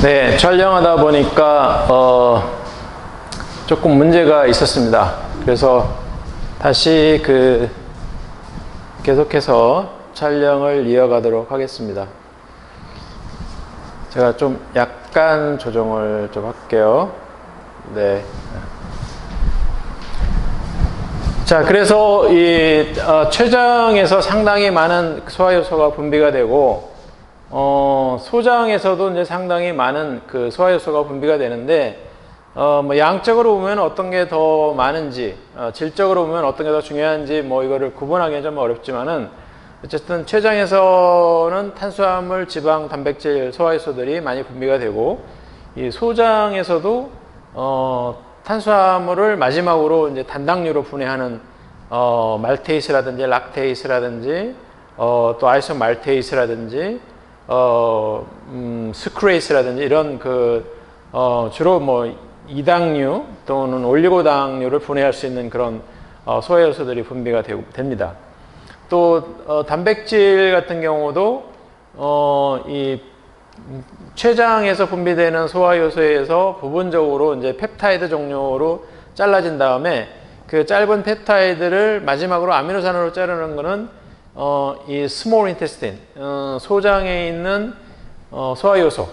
네, 촬영하다 보니까 조금 문제가 있었습니다. 그래서 다시 계속해서 촬영을 이어가도록 하겠습니다. 제가 좀 약간 조정을 좀 할게요. 네. 자, 그래서 이 췌장에서 상당히 많은 소화 요소가 분비가 되고 소장에서도 이제 상당히 많은 그 소화 요소가 분비가 되는데 뭐 양적으로 보면 어떤 게 더 많은지 질적으로 보면 어떤 게 더 중요한지 뭐 이거를 구분하기는 좀 어렵지만은 어쨌든 췌장에서는 탄수화물, 지방, 단백질, 소화 요소들이 많이 분비가 되고 이 소장에서도 탄수화물을 마지막으로 이제 단당류로 분해하는 말테이스라든지 락테이스라든지 또 아이소말테이스라든지 스크레이스라든지 이런 주로 뭐 이당류 또는 올리고당류를 분해할 수 있는 그런 소화 요소들이 분비가 됩니다. 또 단백질 같은 경우도 이 췌장에서 분비되는 소화 요소에서 부분적으로 이제 펩타이드 종류로 잘라진 다음에 그 짧은 펩타이드를 마지막으로 아미노산으로 자르는 거는 이 small intestine 소장에 있는 소화 요소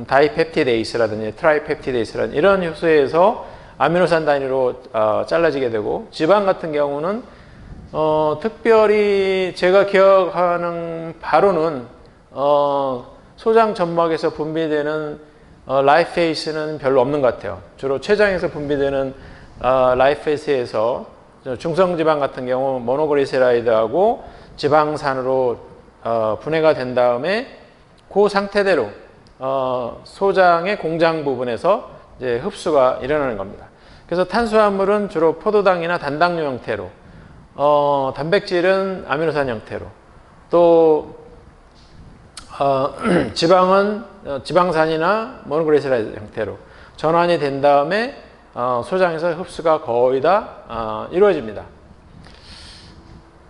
다이펩티데이스라든지 트라이펩티데이스라든지 이런 효소에서 아미노산 단위로 잘라지게 되고 지방 같은 경우는 특별히 제가 기억하는 바로는 소장 점막에서 분비되는 라이페이스는 별로 없는 것 같아요. 주로 췌장에서 분비되는 라이페이스에서 중성지방 같은 경우 모노그리세라이드하고 지방산으로 분해가 된 다음에 그 상태대로 소장의 공장 부분에서 이제 흡수가 일어나는 겁니다. 그래서 탄수화물은 주로 포도당이나 단당류 형태로 단백질은 아미노산 형태로 또 지방은 지방산이나 모노그리세라이드 형태로 전환이 된 다음에 소장에서 흡수가 거의 다 이루어집니다.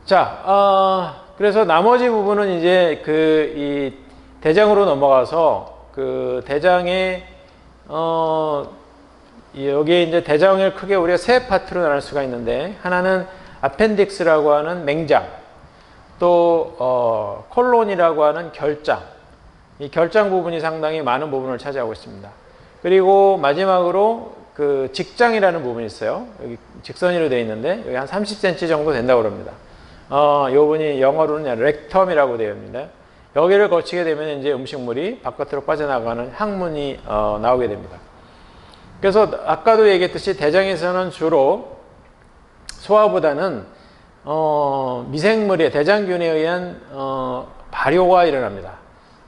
자, 그래서 나머지 부분은 이제 이 대장으로 넘어가서 그 대장에 여기에 이제 대장을 크게 우리가 세 파트로 나눌 수가 있는데 하나는 아펜딕스라고 하는 맹장, 또 콜론이라고 하는 결장, 이 결장 부분이 상당히 많은 부분을 차지하고 있습니다. 그리고 마지막으로 그 직장이라는 부분이 있어요. 여기 직선으로 되어 있는데 여기 한 30cm 정도 된다고 합니다. 이 부분이 영어로는 렉텀이라고 되어 있습니다. 여기를 거치게 되면 이제 음식물이 바깥으로 빠져나가는 항문이 나오게 됩니다. 그래서 아까도 얘기했듯이 대장에서는 주로 소화보다는 미생물의 대장균에 의한 발효가 일어납니다.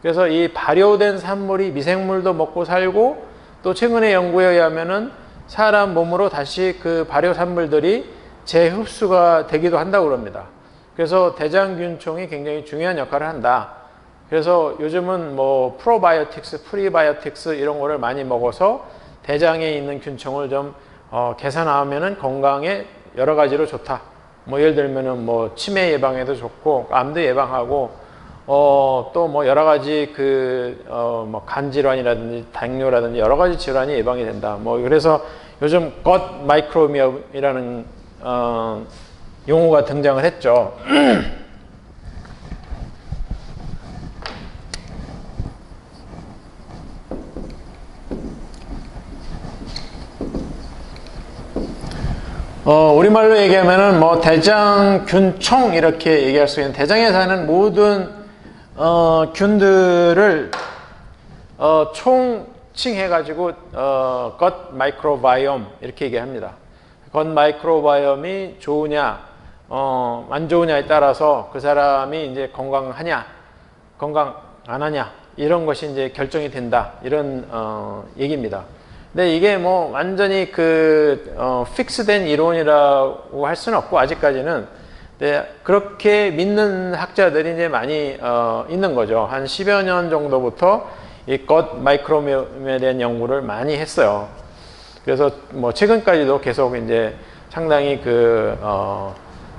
그래서 이 발효된 산물이 미생물도 먹고 살고 또 최근의 연구에 의하면은 사람 몸으로 다시 그 발효 산물들이 재흡수가 되기도 한다고 합니다. 그래서 대장균총이 굉장히 중요한 역할을 한다. 그래서 요즘은 뭐 프로바이오틱스, 프리바이오틱스 이런 거를 많이 먹어서 대장에 있는 균총을 좀 개선하면은 건강에 여러 가지로 좋다. 뭐 예를 들면은 뭐 치매 예방에도 좋고 암도 예방하고 또 뭐 여러 가지 뭐 간 질환이라든지 당뇨라든지 여러 가지 질환이 예방이 된다. 뭐 그래서 요즘 gut microbiom이라는 용어가 등장을 했죠. 우리말로 얘기하면은 뭐 대장균총 이렇게 얘기할 수 있는 대장에 사는 모든 균들을 총칭해 가지고 gut microbiome 이렇게 얘기합니다. gut microbiome이 좋으냐 안 좋으냐에 따라서 그 사람이 이제 건강하냐 건강 안 하냐 이런 것이 이제 결정이 된다 이런 얘기입니다. 근데 이게 뭐 완전히 픽스된 이론이라고 할 수는 없고 아직까지는 그렇게 믿는 학자들이 이제 많이 있는 거죠. 한 10여 년 정도부터 이 gut 마이크로비옴에 대한 연구를 많이 했어요. 그래서 뭐 최근까지도 계속 이제 상당히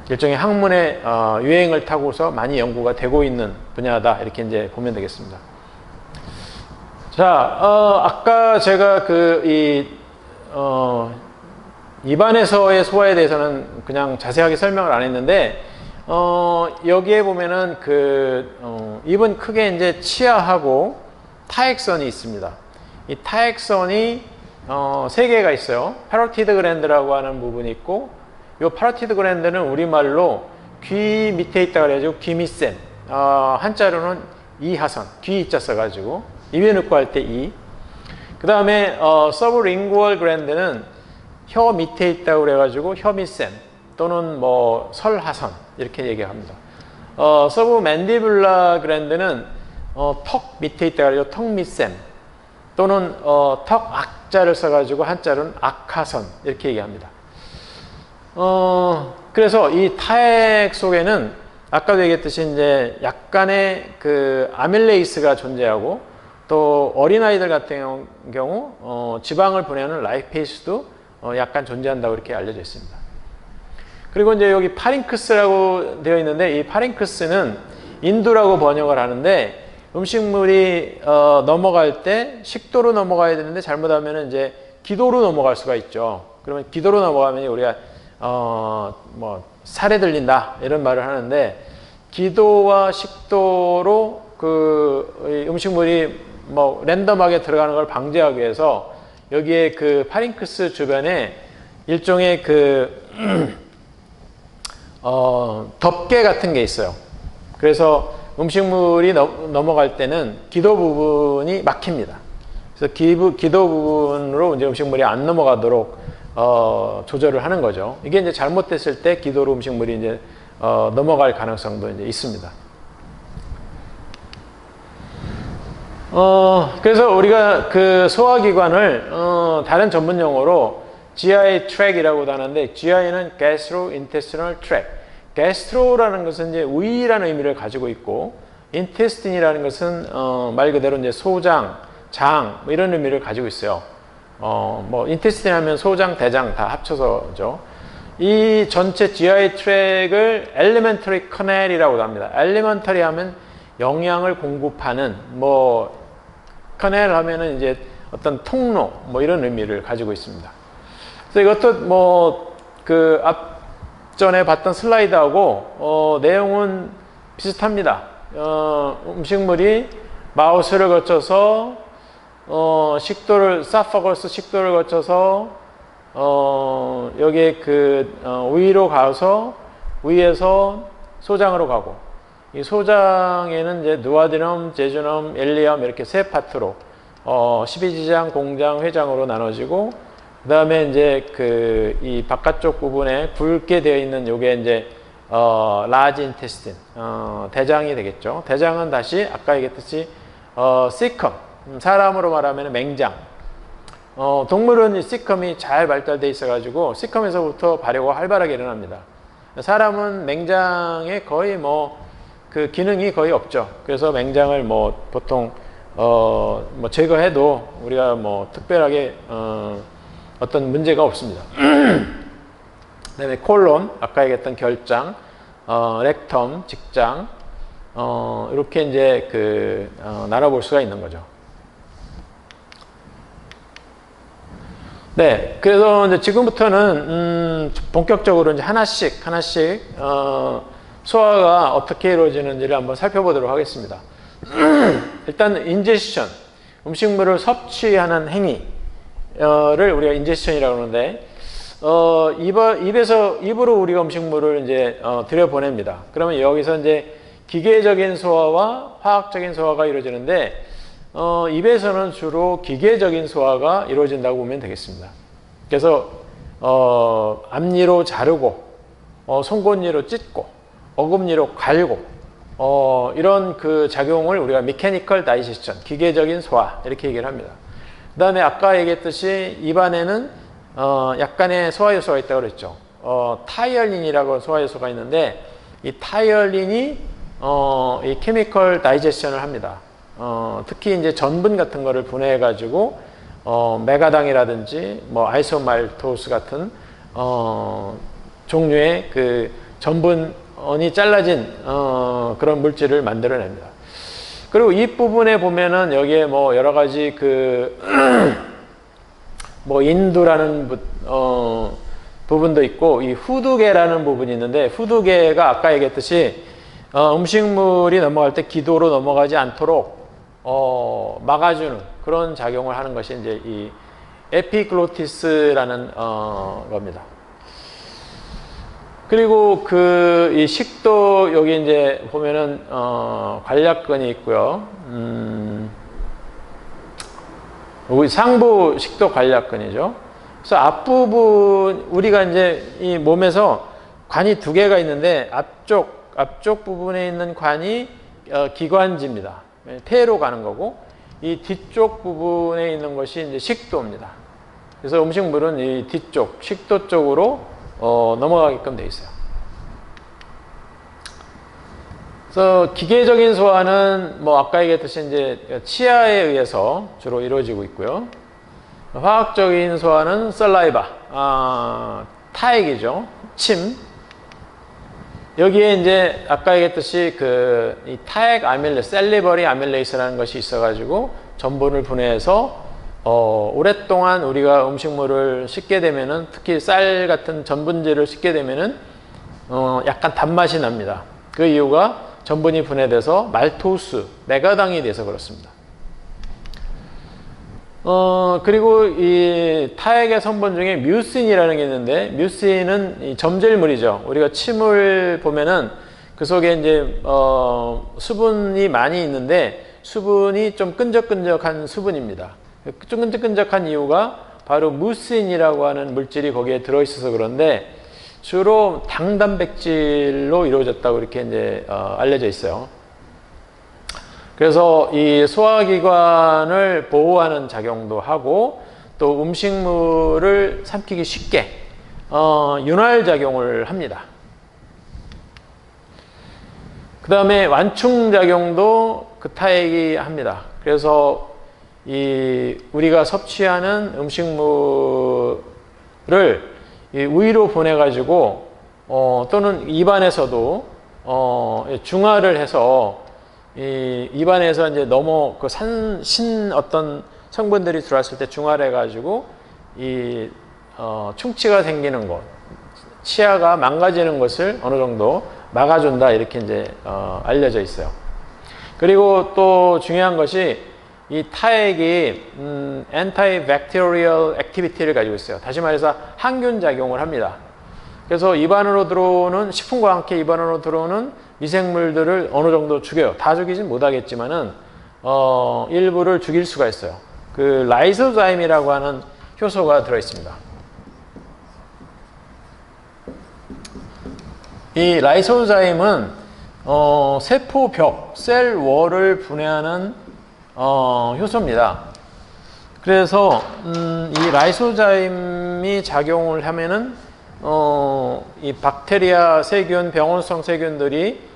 일종의 학문의 유행을 타고서 많이 연구가 되고 있는 분야다 이렇게 이제 보면 되겠습니다. 자, 아까 제가 입안에서의 소화에 대해서는 그냥 자세하게 설명을 안 했는데, 여기에 보면은 입은 크게 이제 치아하고 타액선이 있습니다. 이 타액선이, 세 개가 있어요. 파로티드 글랜드라고 하는 부분이 있고, 이 파로티드 글랜드는 우리말로 귀 밑에 있다 그래가지고 귀밑샘, 한자로는 이하선, 귀 이자 써가지고, 입에 넣고 할 때 이. 그 다음에, 서브링구얼 글랜드는 혀 밑에 있다고 그래가지고 혀밑샘 또는 뭐 설하선 이렇게 얘기합니다. 서브 맨디블라 글랜드는 턱 밑에 있다고 그래가지고 턱밑샘 또는 턱 악자를 써가지고 한자로는 악하선 이렇게 얘기합니다. 그래서 이 타액 속에는 아까도 얘기했듯이 이제 약간의 아밀레이스가 존재하고 또 어린아이들 같은 경우 지방을 보내는 라이페이스도 약간 존재한다고 이렇게 알려져 있습니다. 그리고 이제 여기 파링크스라고 되어 있는데 이 파링크스는 인두라고 번역을 하는데 음식물이 넘어갈 때 식도로 넘어가야 되는데 잘못하면 이제 기도로 넘어갈 수가 있죠. 그러면 기도로 넘어가면 우리가 뭐 살에 들린다 이런 말을 하는데 기도와 식도로 음식물이 뭐 랜덤하게 들어가는 걸 방지하기 위해서 여기에 파링크스 주변에 일종의 덮개 같은 게 있어요. 그래서 음식물이 넘어갈 때는 기도 부분이 막힙니다. 그래서 기도 부분으로 이제 음식물이 안 넘어가도록 조절을 하는 거죠. 이게 이제 잘못됐을 때 기도로 음식물이 이제 넘어갈 가능성도 이제 있습니다. 그래서 우리가 소화기관을 다른 전문 용어로 GI 트랙이라고도 하는데 GI는 gastrointestinal tract. gastro라는 것은 이제 위라는 의미를 가지고 있고 intestine이라는 것은 말 그대로 이제 소장, 장 뭐 이런 의미를 가지고 있어요. 뭐 intestine 하면 소장, 대장 다 합쳐서죠. 이 전체 GI 트랙을 elementary canal이라고도 합니다. elementary 하면 영양을 공급하는 뭐 커넬 하면은 이제 어떤 통로 뭐 이런 의미를 가지고 있습니다. 그래서 이것도 뭐 앞전에 봤던 슬라이드하고 내용은 비슷합니다. 음식물이 마우스를 거쳐서 사파거스 식도를 거쳐서 여기에 위로 가서 위에서 소장으로 가고 이 소장에는 이제 누아디넘, 제주넘, 일리엄 이렇게 세 파트로 12지장, 공장, 회장으로 나눠지고 그 다음에 이제 이 바깥쪽 부분에 굵게 되어 있는 요게 이제 라지 인테스틴 대장이 되겠죠. 대장은 다시 아까 얘기했듯이 시컴 사람으로 말하면 맹장 동물은 이 시컴이 잘 발달되어 있어 가지고 시컴에서부터 발효가 활발하게 일어납니다. 사람은 맹장에 거의 뭐 기능이 거의 없죠. 그래서 맹장을 뭐 보통 뭐 제거해도 우리가 뭐 특별하게 어떤 문제가 없습니다. 그다음에 콜론 아까 얘기했던 결장, 렉텀 직장 이렇게 이제 나눠볼 수가 있는 거죠. 네, 그래서 이제 지금부터는 본격적으로 이제 하나씩 소화가 어떻게 이루어지는지를 한번 살펴보도록 하겠습니다. 일단 인제스션, 음식물을 섭취하는 행위를 우리가 인제스션이라고 하는데 입으로 우리가 음식물을 이제 들여보냅니다. 그러면 여기서 이제 기계적인 소화와 화학적인 소화가 이루어지는데 입에서는 주로 기계적인 소화가 이루어진다고 보면 되겠습니다. 그래서 앞니로 자르고 송곳니로 찢고 어금니로 갈고 이런 작용을 우리가 메카니컬 다이제션, 기계적인 소화 이렇게 얘기를 합니다. 그 다음에 아까 얘기했듯이 입안에는 약간의 소화 요소가 있다고 그랬죠. 타이얼린이라고 소화 요소가 있는데 이 타이얼린이 이 케미컬 다이제션을 합니다. 특히 이제 전분 같은 거를 분해해 가지고 메가당이라든지 뭐 아이소말토스 같은 종류의 전분이 잘라진 그런 물질을 만들어냅니다. 그리고 이 부분에 보면은 여기에 뭐 여러 가지 그 뭐 인두라는 부분도 있고 이 후두개라는 부분이 있는데, 후두개가 아까 얘기했듯이 음식물이 넘어갈 때 기도로 넘어가지 않도록 막아주는 그런 작용을 하는 것이 이제 이 에피글로티스라는 겁니다. 그리고 그 이 식도 여기 이제 보면은 관략근이 있고요. 여기 상부 식도 관략근이죠. 그래서 앞부분 우리가 이제 이 몸에서 관이 두 개가 있는데 앞쪽 부분에 있는 관이 기관지입니다. 폐로 가는 거고, 이 뒤쪽 부분에 있는 것이 이제 식도입니다. 그래서 음식물은 이 뒤쪽 식도 쪽으로 넘어가게끔 되어 있어요. 그래서 기계적인 소화는 뭐 아까 얘기했듯이 이제 치아에 의해서 주로 이루어지고 있고요. 화학적인 소화는 살라이바, 타액이죠. 침. 여기에 이제 아까 얘기했듯이 이 타액 아밀레이스, 셀리버리 아밀레이스라는 것이 있어가지고 전분을 분해해서 오랫동안 우리가 음식물을 씹게 되면은, 특히 쌀 같은 전분질을 씹게 되면은 약간 단맛이 납니다. 그 이유가 전분이 분해돼서 말토스, 메가당이 돼서 그렇습니다. 그리고 이 타액의 성분 중에 뮤신이라는 게 있는데, 뮤신은 이 점질물이죠. 우리가 침을 보면은 그 속에 이제 수분이 많이 있는데, 수분이 좀 끈적끈적한 수분입니다. 좀 끈적끈적한 이유가 바로 뮤신이라고 하는 물질이 거기에 들어있어서 그런데, 주로 당단백질로 이루어졌다고 이렇게 이제 알려져 있어요. 그래서 이 소화기관을 보호하는 작용도 하고, 또 음식물을 삼키기 쉽게 윤활 작용을 합니다. 그 다음에 완충 작용도 그 타액이 합니다. 그래서 우리가 섭취하는 음식물을 이 위로 보내가지고 또는 입안에서도 중화를 해서 입안에서 이제 그 어떤 성분들이 들어왔을 때 중화를 해가지고 충치가 생기는 것, 치아가 망가지는 것을 어느 정도 막아준다, 이렇게 이제 알려져 있어요. 그리고 또 중요한 것이 이 타액이 antibacterial activity를 가지고 있어요. 다시 말해서 항균 작용을 합니다. 그래서 입안으로 들어오는, 식품과 함께 입안으로 들어오는 미생물들을 어느 정도 죽여요. 다 죽이진 못하겠지만은 일부를 죽일 수가 있어요. 그 라이소자임이라고 하는 효소가 들어 있습니다. 이 라이소자임은 세포벽, 셀월을 분해하는 효소입니다. 그래서 이 라이소자임이 작용을 하면은 이 박테리아 세균, 병원성 세균들이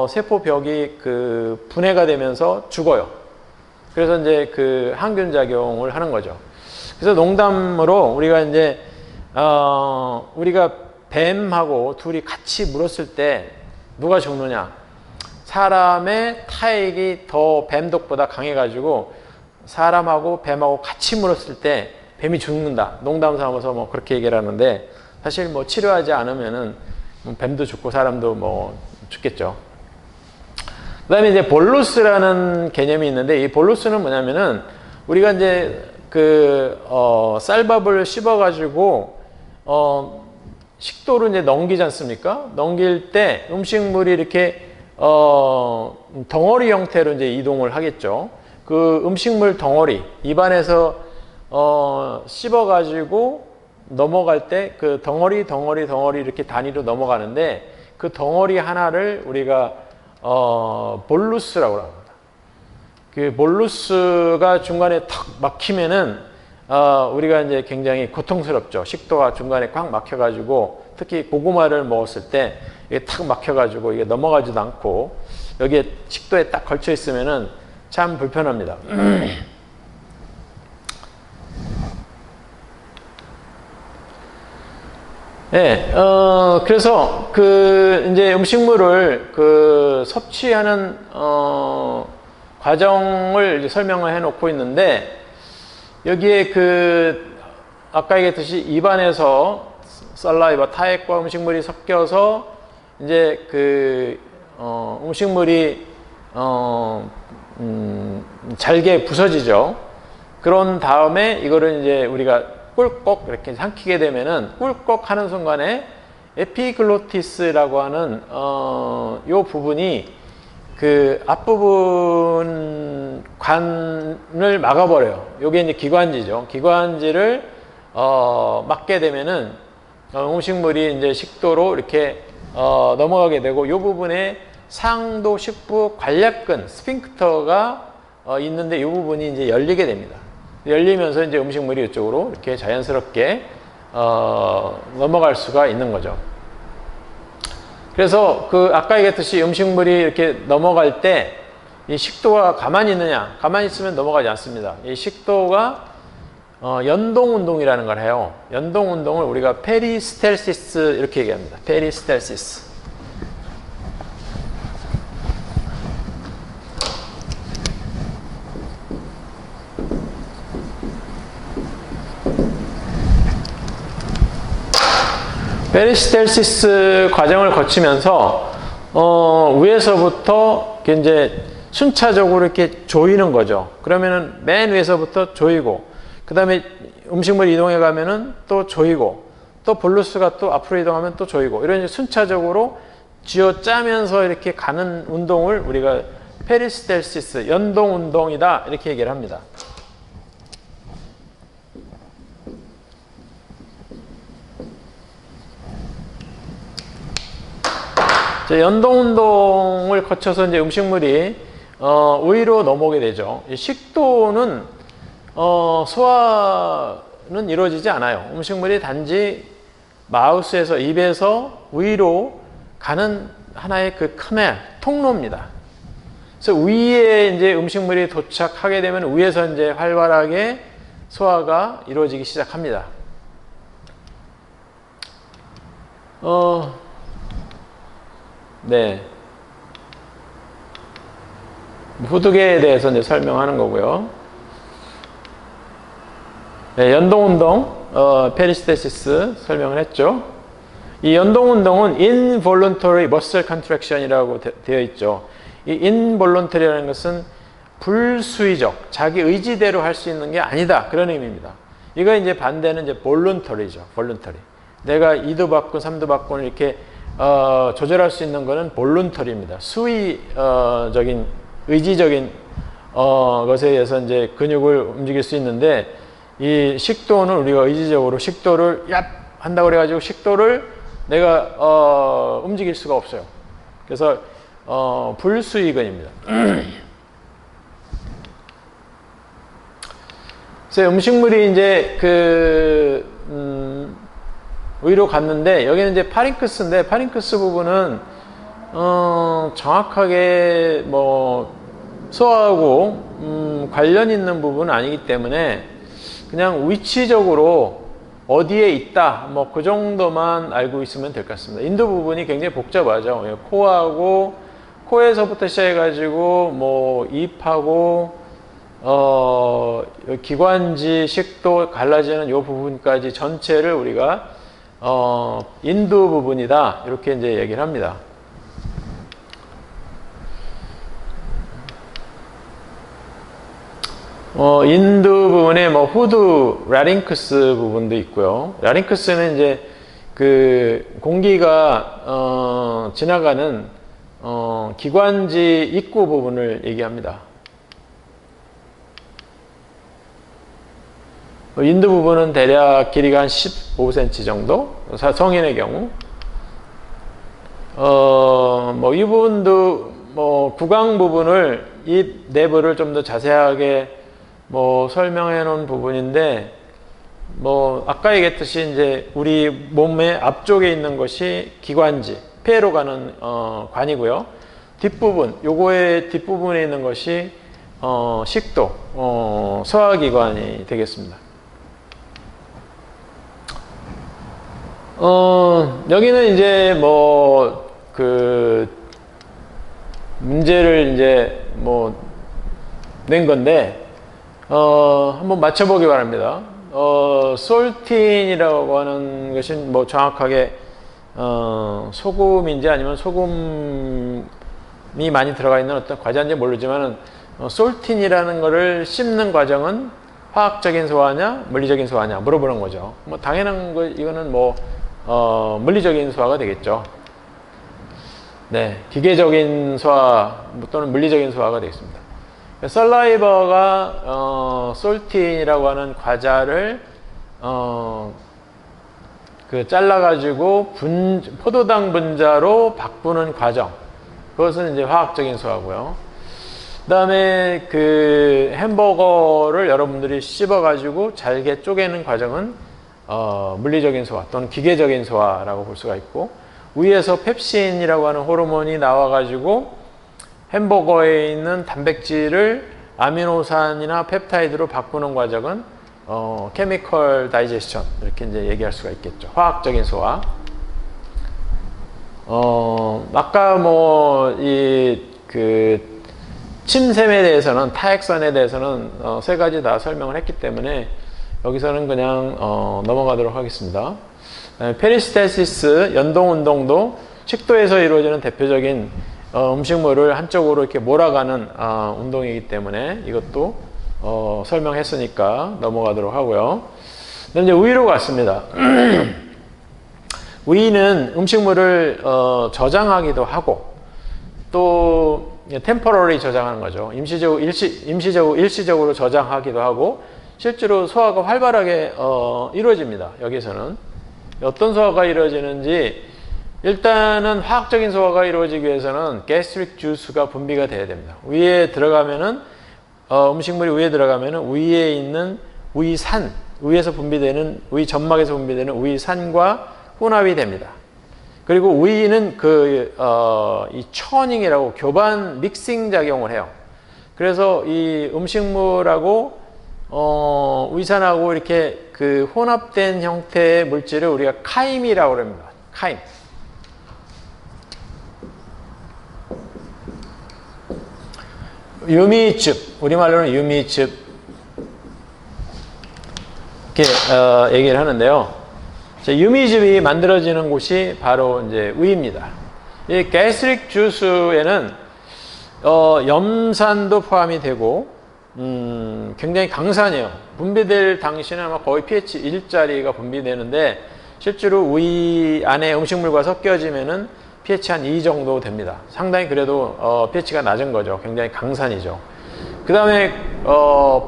세포벽이 그 분해가 되면서 죽어요. 그래서 이제 그 항균 작용을 하는 거죠. 그래서 농담으로 우리가 이제 우리가 뱀하고 둘이 같이 물었을 때 누가 죽느냐? 사람의 타액이 더 뱀독보다 강해가지고 사람하고 뱀하고 같이 물었을 때 뱀이 죽는다. 농담 삼아서 뭐 그렇게 얘기를 하는데, 사실 뭐 치료하지 않으면은 뱀도 죽고 사람도 뭐 죽겠죠. 그 다음에 이제 볼루스라는 개념이 있는데, 이 볼루스는 뭐냐면은 우리가 이제 쌀밥을 씹어가지고 식도로 이제 넘기지 않습니까? 넘길 때 음식물이 이렇게 덩어리 형태로 이제 이동을 하겠죠. 그 음식물 덩어리, 입안에서 씹어가지고 넘어갈 때 그 덩어리 이렇게 단위로 넘어가는데, 그 덩어리 하나를 우리가 볼루스라고 합니다. 그 볼루스가 중간에 탁 막히면은 우리가 이제 굉장히 고통스럽죠. 식도가 중간에 꽉 막혀가지고, 특히 고구마를 먹었을 때 이게 탁 막혀가지고 이게 넘어가지도 않고 여기에 식도에 딱 걸쳐 있으면은 참 불편합니다. 네, 그래서 이제 음식물을 섭취하는 과정을 이제 설명을 해 놓고 있는데, 여기에 아까 얘기했듯이 입안에서 살라이바, 타액과 음식물이 섞여서 이제 음식물이 잘게 부서지죠. 그런 다음에 이거를 이제 우리가 꿀꺽 이렇게 삼키게 되면은, 꿀꺽 하는 순간에 에피글로티스라고 하는 요 부분이 앞부분 관을 막아버려요. 요게 이제 기관지죠. 기관지를 막게 되면은 음식물이 이제 식도로 이렇게 넘어가게 되고, 요 부분에 상도 식부 관략근 스핑크터가 있는데, 이 부분이 이제 열리게 됩니다. 열리면서 이제 음식물이 이쪽으로 이렇게 자연스럽게 넘어갈 수가 있는 거죠. 그래서 아까 얘기했듯이 음식물이 이렇게 넘어갈 때 이 식도가 가만히 있느냐? 가만히 있으면 넘어가지 않습니다. 이 식도가 연동 운동이라는 걸 해요. 연동 운동을 우리가 페리스텔시스 이렇게 얘기합니다. 페리스텔시스. 페리스텔시스 과정을 거치면서 위에서부터 이제 순차적으로 이렇게 조이는 거죠. 그러면은 맨 위에서부터 조이고, 그 다음에 음식물이 이동해 가면은 또 조이고, 또 볼루스가 또 앞으로 이동하면 또 조이고, 이런 순차적으로 쥐어 짜면서 이렇게 가는 운동을 우리가 페리스텔시스, 연동 운동이다, 이렇게 얘기를 합니다. 연동 운동을 거쳐서 이제 음식물이 위로 넘어오게 되죠. 이 식도는 소화는 이루어지지 않아요. 음식물이 단지 마우스에서, 입에서 위로 가는 하나의 카멜, 통로입니다. 그래서 위에 이제 음식물이 도착하게 되면 위에서 이제 활발하게 소화가 이루어지기 시작합니다. 네. 후두개에 대해서 이제 설명하는 거고요. 네, 연동운동, 페리스테시스 설명을 했죠. 이 연동운동은 involuntary muscle contraction이라고 되어 있죠. 이 involuntary라는 것은 불수의적, 자기 의지대로 할 수 있는 게 아니다, 그런 의미입니다. 이거 이제 반대는 이제 voluntary죠. voluntary. 내가 2도 받고 3도 받고 이렇게 조절할 수 있는 것은 볼룬터리입니다. 수의적인, 의지적인 것에 의해서 이제 근육을 움직일 수 있는데, 이 식도는 우리가 의지적으로 식도를 얍 한다고 그래가지고 식도를 내가 움직일 수가 없어요. 그래서 불수의근입니다. 그래서 음식물이 이제 위로 갔는데, 여기는 이제 파링크스인데, 파링크스 부분은 정확하게 소화하고 관련 있는 부분은 아니기 때문에 그냥 위치적으로 어디에 있다, 그 정도만 알고 있으면 될 것 같습니다. 인두 부분이 굉장히 복잡하죠. 코하고, 코에서부터 시작해가지고 입하고 기관지, 식도 갈라지는 이 부분까지 전체를 우리가 인두 부분이다, 이렇게 이제 얘기를 합니다. 인두 부분에 후두, 라링크스 부분도 있고요. 라링크스는 이제 공기가 지나가는 기관지 입구 부분을 얘기합니다. 인두 부분은 대략 길이가 한 15cm 정도, 성인의 경우. 이 부분도 구강 부분을, 입 내부를 좀 더 자세하게 설명해 놓은 부분인데, 아까 얘기했듯이 이제 우리 몸의 앞쪽에 있는 것이 기관지, 폐로 가는 관이고요. 뒷부분, 요거의 뒷부분에 있는 것이 식도, 소화기관이 되겠습니다. 여기는 이제 문제를 이제 낸 건데, 한번 맞춰보기 바랍니다. 솔틴이라고 하는 것이 뭐 정확하게, 소금인지 아니면 소금이 많이 들어가 있는 어떤 과자인지 모르지만은, 솔틴이라는 거를 씹는 과정은 화학적인 소화냐, 물리적인 소화냐 물어보는 거죠. 뭐 당연한 거, 이거는 뭐, 물리적인 소화가 되겠죠. 네, 기계적인 소화 또는 물리적인 소화가 되겠습니다. 썰라이버가 솔틴이라고 하는 과자를 잘라가지고 포도당 분자로 바꾸는 과정, 그것은 이제 화학적인 소화고요. 그 다음에 그 햄버거를 여러분들이 씹어가지고 잘게 쪼개는 과정은 물리적인 소화 또는 기계적인 소화라고 볼 수가 있고, 위에서 펩신이라고 하는 호르몬이 나와가지고 햄버거에 있는 단백질을 아미노산이나 펩타이드로 바꾸는 과정은 케미컬 다이제스션, 이렇게 이제 얘기할 수가 있겠죠. 화학적인 소화. 아까 뭐 침샘에 대해서는, 타액선에 대해서는 세 가지 다 설명을 했기 때문에 여기서는 그냥 넘어가도록 하겠습니다. 페리스탈시스, 연동운동도 식도에서 이루어지는 대표적인 음식물을 한쪽으로 이렇게 몰아가는 운동이기 때문에 이것도 설명했으니까 넘어가도록 하고요. 그다음 이제 위로 갔습니다. 위는 음식물을 저장하기도 하고, 또 템포러리 저장하는 거죠. 일시적으로 저장하기도 하고, 실제로 소화가 활발하게 이루어집니다. 여기서는 어떤 소화가 이루어지는지, 일단은 화학적인 소화가 이루어지기 위해서는 gastric juice가 분비가 돼야 됩니다. 위에 들어가면은 음식물이 위에 들어가면은 위에 있는 위산, 위에서 분비되는, 위 점막에서 분비되는 위산과 혼합이 됩니다. 그리고 위는 이 처닝이라고 교반 믹싱 작용을 해요. 그래서 이 음식물하고 위산하고 이렇게 혼합된 형태의 물질을 우리가 카임이라고 합니다. 카임. 유미즙, 우리말로는 유미즙 이렇게 얘기를 하는데요. 유미즙이 만들어지는 곳이 바로 이제 위입니다. 이 gastric juice에는 염산도 포함이 되고 굉장히 강산이에요. 분비될 당시는 아마 거의 pH 1짜리가 분비되는데, 실제로 위 안에 음식물과 섞여지면은 pH 한 2 정도 됩니다. 상당히 그래도 pH가 낮은 거죠. 굉장히 강산이죠. 그 다음에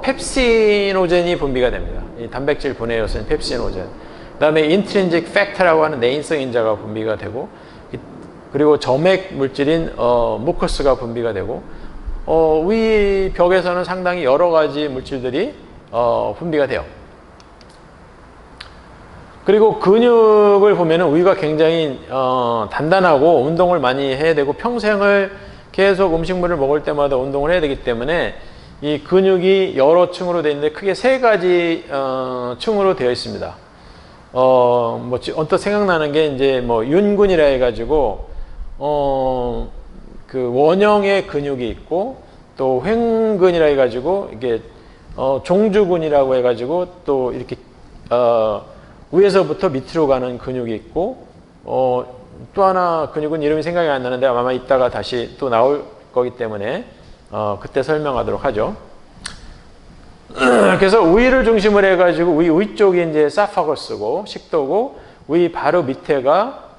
펩시노젠이 분비가 됩니다. 이 단백질 분해 요소인 펩시노젠. 그 다음에 인트린직 팩터라고 하는 내인성 인자가 분비가 되고, 그리고 점액 물질인 무커스가 분비가 되고, 위 벽에서는 상당히 여러 가지 물질들이 분비가 돼요. 그리고 근육을 보면은 위가 굉장히 단단하고 운동을 많이 해야 되고, 평생을 계속 음식물을 먹을 때마다 운동을 해야 되기 때문에 이 근육이 여러 층으로 되어 있는데 크게 세 가지 층으로 되어 있습니다. 뭐 언뜻 생각나는 게 이제 뭐 윤근이라 해가지고 원형의 근육이 있고, 또 횡근이라 해가지고 이게 종주근이라고 해가지고 또 이렇게 위에서부터 밑으로 가는 근육이 있고, 또 하나 근육은 이름이 생각이 안 나는데 아마 이따가 다시 또 나올 거기 때문에 그때 설명하도록 하죠. 그래서 위를 중심으로 해가지고 위쪽이 이제 사파거스고 식도고, 위 바로 밑에가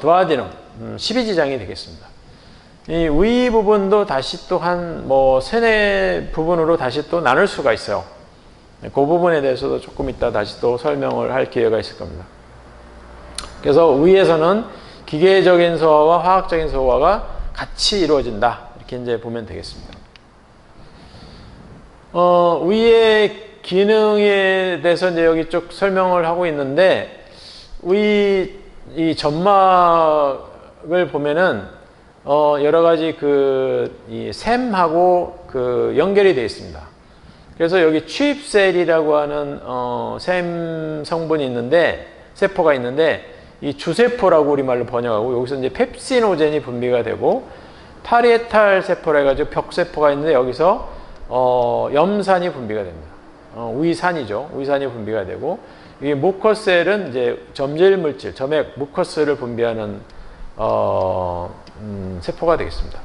두아디넘, 십이지장이 되겠습니다. 이 위 부분도 다시 또 한 세네 부분으로 다시 또 나눌 수가 있어요. 그 부분에 대해서도 조금 이따 다시 또 설명을 할 기회가 있을 겁니다. 그래서 위에서는 기계적인 소화와 화학적인 소화가 같이 이루어진다, 이렇게 이제 보면 되겠습니다. 위의 기능에 대해서 이제 여기 쭉 설명을 하고 있는데, 이 점막을 보면은 여러 가지 이 샘하고 연결이 되어 있습니다. 그래서 여기 취입셀이라고 하는 샘 성분이 있는데, 세포가 있는데, 이 주세포라고 우리말로 번역하고, 여기서 이제 펩시노젠이 분비가 되고, 파리에탈 세포라 해가지고 벽세포가 있는데, 여기서 염산이 분비가 됩니다. 우이산이죠. 우이산이 분비가 되고, 이 무커셀은 이제 점질 물질, 점액, 무커스를 분비하는 세포가 되겠습니다.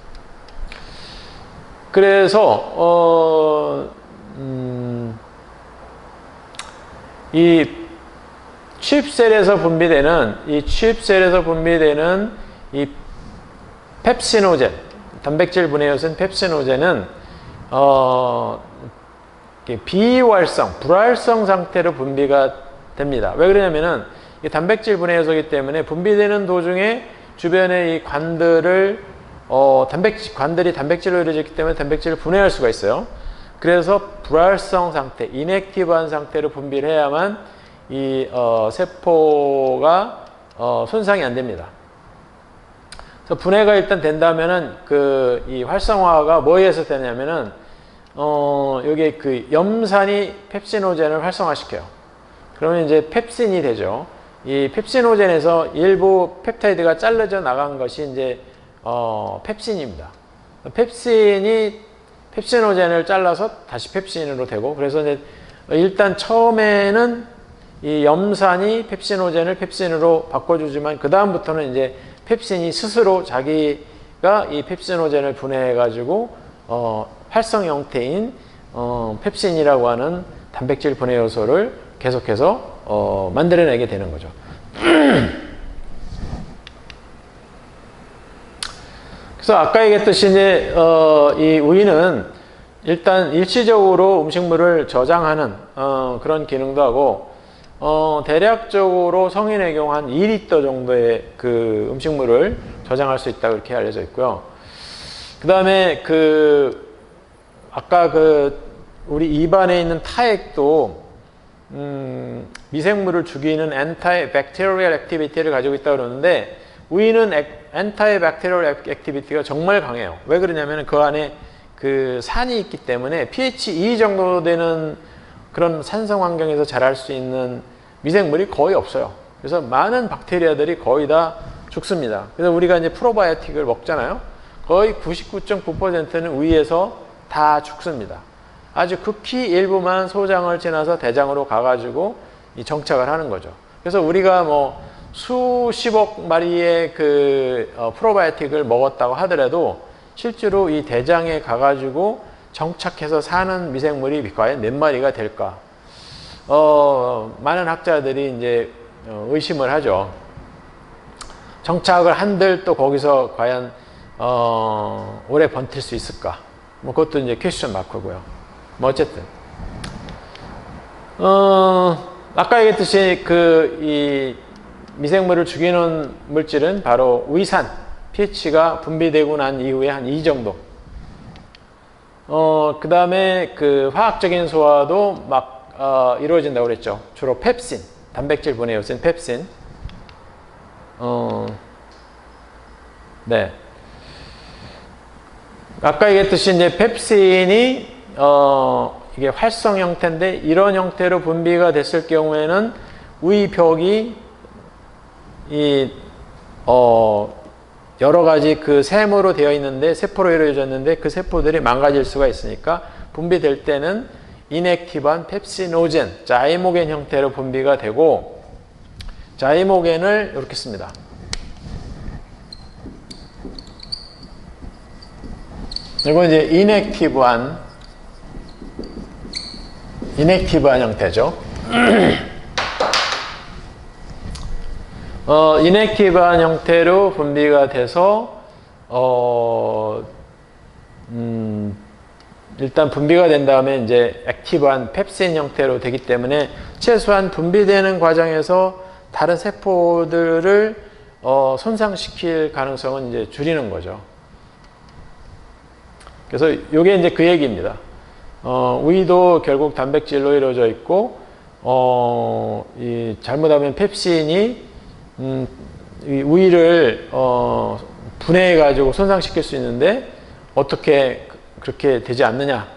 그래서 이 취입셀에서 분비되는 이 펩시노젠, 단백질 분해요소인 펩시노젠은 비활성, 불활성 상태로 분비가 됩니다. 왜 그러냐면은 이 단백질 분해요소이기 때문에 분비되는 도중에 주변의 이 관들을 관들이 단백질로 이루어졌기 때문에 단백질을 분해할 수가 있어요. 그래서 불활성 상태, 인액티브한 상태로 분비를 해야만 이 세포가 손상이 안 됩니다. 그래서 분해가 일단 된다면은 이 활성화가 뭐에 의해서 되냐면은 여기 그 염산이 펩시노젠을 활성화시켜요. 그러면 이제 펩신이 되죠. 이 펩시노젠에서 일부 펩타이드가 잘라져 나간 것이 이제 펩신입니다. 펩시노젠을 잘라서 다시 펩신으로 되고, 그래서 이제 일단 처음에는 이 염산이 펩시노젠을 펩신으로 바꿔주지만 그 다음부터는 이제 펩신이 스스로 자기가 이 펩시노젠을 분해해가지고 활성 형태인 펩신이라고 하는 단백질 분해 요소를 계속해서 만들어내게 되는 거죠. 그래서 아까 얘기했듯이 이제 이 우유는 일단 일시적으로 음식물을 저장하는 그런 기능도 하고, 대략적으로 성인의 경우 한 2리터 정도의 그 음식물을 저장할 수 있다 그렇게 알려져 있고요. 그 다음에 아까 우리 입안에 있는 타액도 미생물을 죽이는 엔타이백테리얼 액티비티를 가지고 있다고 그러는데, 우유는 엔타이백테리얼 액티비티가 정말 강해요. 왜 그러냐면 그 안에 그 산이 있기 때문에 pH 2 정도 되는 그런 산성 환경에서 자랄 수 있는 미생물이 거의 없어요. 그래서 많은 박테리아들이 거의 다 죽습니다. 그래서 우리가 이제 프로바이오틱을 먹잖아요. 거의 99.9%는 우유에서 다 죽습니다. 아주 극히 일부만 소장을 지나서 대장으로 가가지고 이 정착을 하는 거죠. 그래서 우리가 뭐 수십억 마리의 프로바이오틱을 먹었다고 하더라도 실제로 이 대장에 가가지고 정착해서 사는 미생물이 과연 몇 마리가 될까? 많은 학자들이 이제 의심을 하죠. 정착을 한들 또 거기서 과연 오래 버틸 수 있을까? 뭐 그것도 이제 퀘스천 마크고요. 뭐 어쨌든 아까 얘기했듯이 이 미생물을 죽이는 물질은 바로 우이산, pH가 분비되고 난 이후에 한 2 정도. 그 다음에 그 화학적인 소화도 이루어진다고 그랬죠. 주로 펩신, 단백질 분해 요소인 펩신. 네. 아까 얘기했듯이 이제 펩신이 이게 활성 형태인데, 이런 형태로 분비가 됐을 경우에는 우이벽이 여러 가지 그 세모로 되어 있는데, 세포로 이루어졌는데 그 세포들이 망가질 수가 있으니까 분비될 때는 인액티브한 펩시노젠, 자이모겐 형태로 분비가 되고, 자이모겐을 이렇게 씁니다. 이건 이제 인액티브한 형태죠. 인액티브한 형태로 분비가 돼서 일단 분비가 된 다음에 이제 액티브한 펩신 형태로 되기 때문에 최소한 분비되는 과정에서 다른 세포들을 손상시킬 가능성은 이제 줄이는 거죠. 그래서 이게 이제 그 얘기입니다. 우유도 결국 단백질로 이루어져 있고, 잘못하면 펩신이 이 우유를 분해해가지고 손상시킬 수 있는데 어떻게 그렇게 되지 않느냐?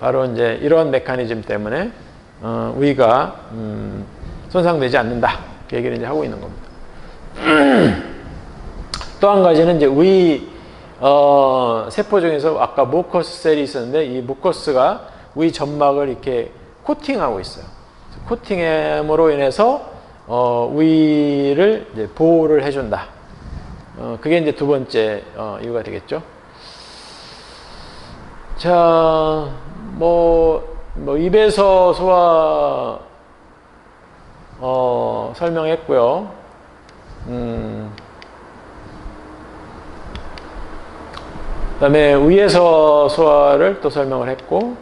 바로 이제 이런 메커니즘 때문에 우유가 손상되지 않는다. 그 얘기를 이제 하고 있는 겁니다. 또 한 가지는 이제 세포 중에서 아까 무커스 셀이 있었는데 이 무커스가 위 점막을 이렇게 코팅하고 있어요. 코팅함으로 인해서 위를 이제 보호를 해준다. 그게 이제 두 번째 이유가 되겠죠. 자, 뭐 입에서 소화 설명했고요. 그다음에 위에서 소화를 또 설명을 했고,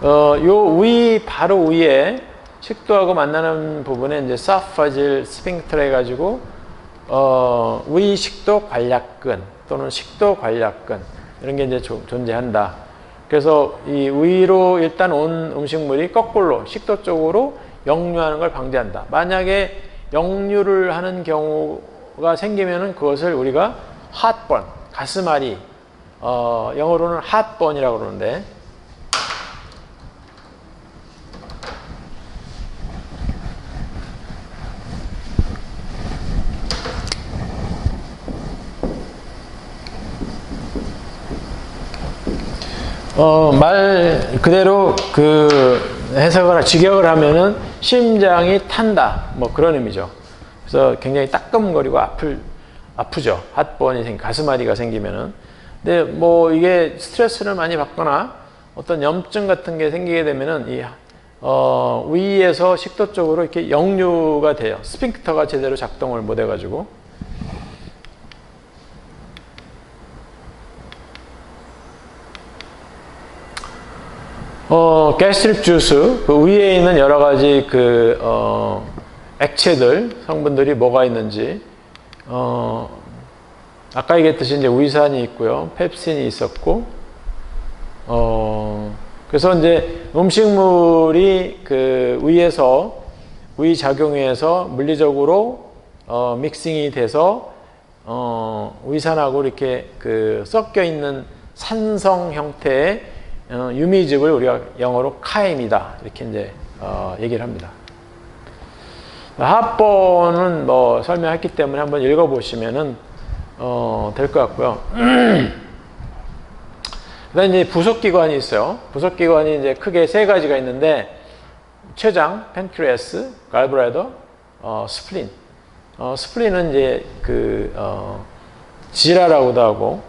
요 위 바로 위에 식도하고 만나는 부분에 이제 사파질 스핑크터 해가지고 위 식도 관략근 또는 식도 관략근 이런 게 이제 존재한다. 그래서 이 위로 일단 온 음식물이 거꾸로 식도 쪽으로 역류하는 걸 방지한다. 만약에 역류를 하는 경우가 생기면은 그것을 우리가 heartburn, 가슴앓이, 영어로는 heartburn이라고 그러는데, 말 그대로 그 해석을 직역을 하면은 심장이 탄다, 뭐 그런 의미죠. 그래서 굉장히 따끔거리고 아프죠. 핫번이 가슴앓이가 생기면은. 근데 뭐 이게 스트레스를 많이 받거나 어떤 염증 같은 게 생기게 되면은 이 위에서 식도 쪽으로 이렇게 역류가 돼요. 스핑크터가 제대로 작동을 못 해가지고. 가스트릭 주스, 그 위에 있는 여러 가지 그 액체들, 성분들이 뭐가 있는지, 아까 얘기했듯이 이제 위산이 있고요, 펩신이 있었고, 그래서 이제 음식물이 그 위 작용에서 물리적으로 믹싱이 돼서 위산하고 이렇게 그 섞여 있는 산성 형태의 유미즙을 우리가 영어로 카임이다 이렇게 이제 얘기를 합니다. 합본은 뭐 설명했기 때문에 한번 읽어보시면은 될 것 같고요. 그다음 이제 부속기관이 있어요. 부속기관이 이제 크게 세 가지가 있는데 췌장, 팬크레아스, 갈브레더, 스플린. 스플린은 이제 그 지라라고도 하고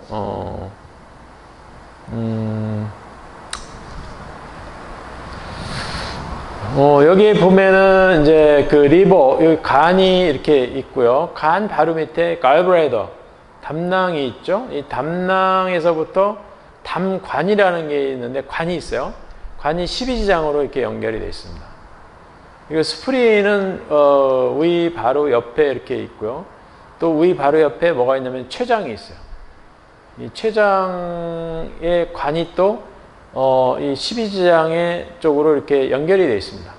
여기 보면은 이제 그 리버, 여기 간이 이렇게 있고요. 간 바로 밑에 갈브레더, 담낭이 있죠. 이 담낭에서부터 담관이라는 게 있는데 관이 있어요. 관이 12지장으로 이렇게 연결이 되어 있습니다. 이거 스프린은 위 바로 옆에 이렇게 있고요. 또 위 바로 옆에 뭐가 있냐면 췌장이 있어요. 이 췌장의 관이 또 이 12지장의 쪽으로 이렇게 연결이 되어 있습니다.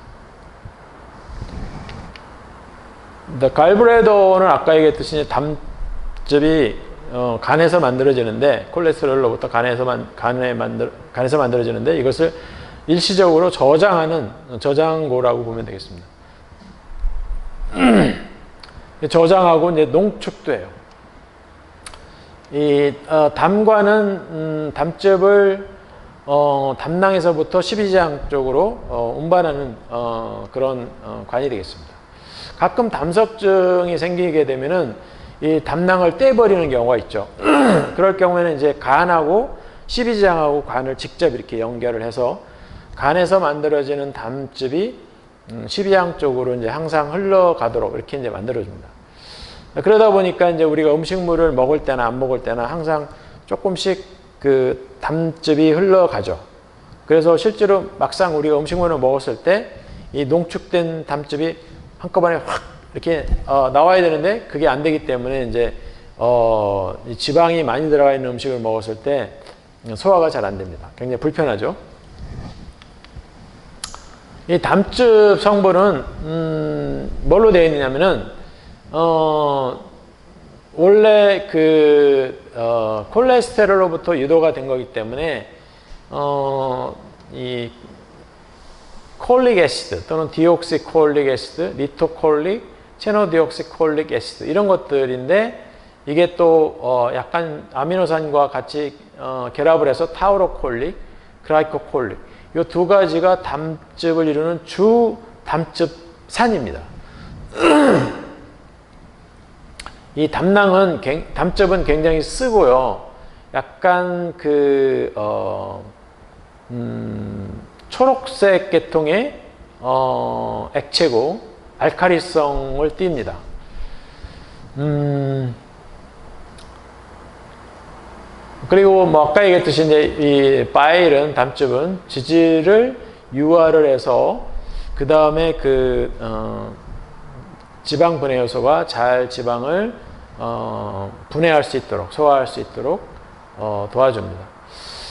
갈브레더는 아까 얘기했듯이 담즙이 간에서 만들어지는데, 콜레스테롤로부터 간에서 만들어지는데, 이것을 일시적으로 저장하는 저장고라고 보면 되겠습니다. 저장하고 이제 농축돼요. 이 담관은 담즙을 담낭에서부터 12지장 쪽으로 운반하는 그런 관이 되겠습니다. 가끔 담석증이 생기게 되면은 이 담낭을 떼버리는 경우가 있죠. 그럴 경우에는 이제 간하고 12지장하고 관을 직접 이렇게 연결을 해서 간에서 만들어지는 담즙이 12지장 쪽으로 이제 항상 흘러가도록 이렇게 이제 만들어줍니다. 그러다 보니까 이제 우리가 음식물을 먹을 때나 안 먹을 때나 항상 조금씩 그 담즙이 흘러가죠. 그래서 실제로 막상 우리가 음식물을 먹었을 때 이 농축된 담즙이 한꺼번에 확 이렇게 나와야 되는데 그게 안 되기 때문에 이제 지방이 많이 들어가 있는 음식을 먹었을 때 소화가 잘 안 됩니다. 굉장히 불편하죠. 이 담즙 성분은 뭘로 되어 있느냐면은 원래 그 콜레스테롤로부터 유도가 된 거기 때문에 이 콜릭 애시드 또는 디옥시콜릭 애시드, 리토콜릭, 체노디옥시콜릭 애시드 이런 것들인데 이게 또 약간 아미노산과 같이 결합을 해서 타우로콜릭, 글라이코콜릭 이 두 가지가 담즙을 이루는 주 담즙산입니다. 이 담즙은 굉장히 쓰고요. 약간 초록색 계통의 액체고 알카리성을 띱니다. 그리고 뭐 아까 얘기했듯이 이제 이 바일은 담즙은 지질을 유화를 해서 그 다음에 지방 분해 요소가 잘 지방을 분해할 수 있도록 소화할 수 있도록 도와줍니다.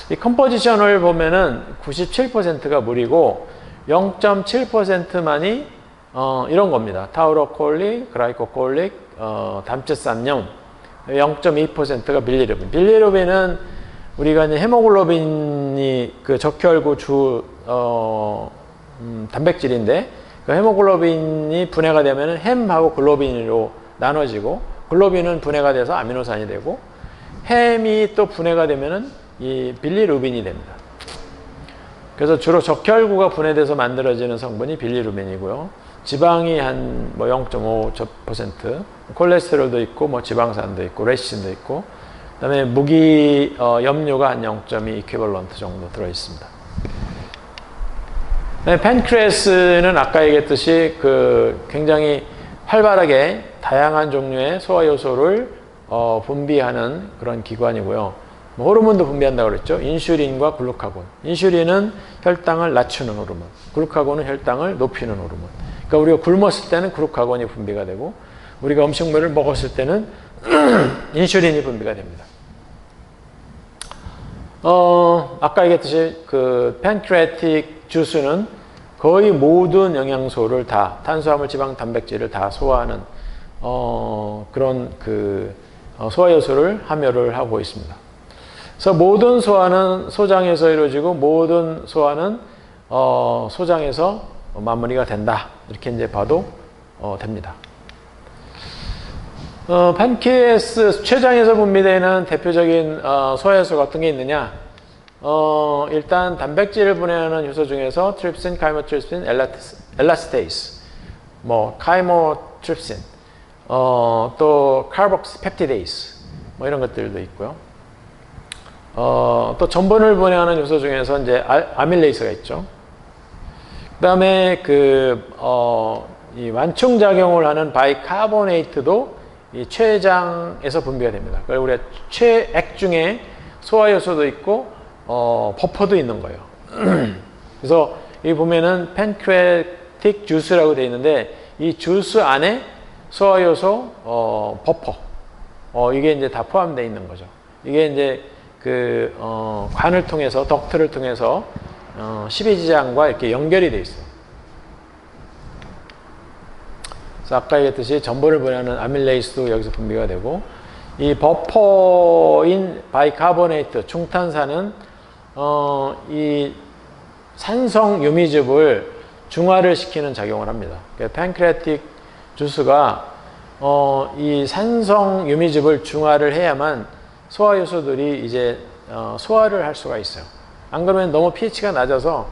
이 컴포지션을 보면은 97%가 물이고 0.7%만이 이런 겁니다. 타우로콜릭, 글라이코콜릭, 담즙산염 0.2%가 빌리루빈. 빌리루빈은 우리가 이제 헤모글로빈이 적혈구 주 단백질인데 그 헤모글로빈이 분해가 되면 햄하고 글로빈으로 나눠지고 글로빈은 분해가 돼서 아미노산이 되고 햄이 또 분해가 되면은 이 빌리루빈이 됩니다. 그래서 주로 적혈구가 분해돼서 만들어지는 성분이 빌리루빈이고요. 지방이 한 뭐 0.5%, 콜레스테롤도 있고 뭐 지방산도 있고 레시틴도 있고 그다음에 무기 염료가 한 0.2 이퀴벌런트 정도 들어 있습니다. 팬크레아스는 아까 얘기했듯이 굉장히 활발하게 다양한 종류의 소화 요소를 분비하는 그런 기관이고요. 뭐 호르몬도 분비한다고 그랬죠. 인슐린과 글루카곤. 인슐린은 혈당을 낮추는 호르몬, 글루카곤은 혈당을 높이는 호르몬. 그러니까 우리가 굶었을 때는 글루카곤이 분비가 되고 우리가 음식물을 먹었을 때는 인슐린이 분비가 됩니다. 아까 얘기했듯이 팬크레아틱 주스는 거의 모든 영양소를 다 탄수화물, 지방, 단백질을 다 소화하는 그런 소화 요소를 함유를 하고 있습니다. 그래서 모든 소화는 소장에서 이루어지고 모든 소화는 소장에서 마무리가 된다. 이렇게 이제 봐도 됩니다. 팬크레아스 췌장에서 분비되는 대표적인 소화효소 같은 게 있느냐? 일단 단백질을 분해하는 효소 중에서 트립신, 카이모트립신, 엘라스테이스, 뭐 카이모트립신, 또 카르복시펩티데이스, 뭐 이런 것들도 있고요. 또 전분을 분해하는 효소 중에서 이제 아밀레이스가 있죠. 그다음에 이 완충작용을 하는 바이카보네이트도 이 췌장에서 분비가 됩니다. 그래서 우리가 췌액 중에 소화효소도 있고 버퍼도 있는 거예요. 그래서 여기 보면은 팬크레아틱 주스라고 되어 있는데 이 주스 안에 소화효소 버퍼 이게 이제 다 포함되어 있는 거죠. 이게 이제 관을 통해서 덕트를 통해서 십이지장과 이렇게 연결이 되어 있어요. 그래서 아까 얘기했듯이 전분을 분해하는 아밀레이스도 여기서 분비가 되고 이 버퍼인 바이카보네이트 중탄산은 이 산성 유미즙을 중화를 시키는 작용을 합니다. 그러니까 팬크레아틱 주스가 이 산성 유미즙을 중화를 해야만 소화 요소들이 이제 소화를 할 수가 있어요. 안 그러면 너무 pH가 낮아서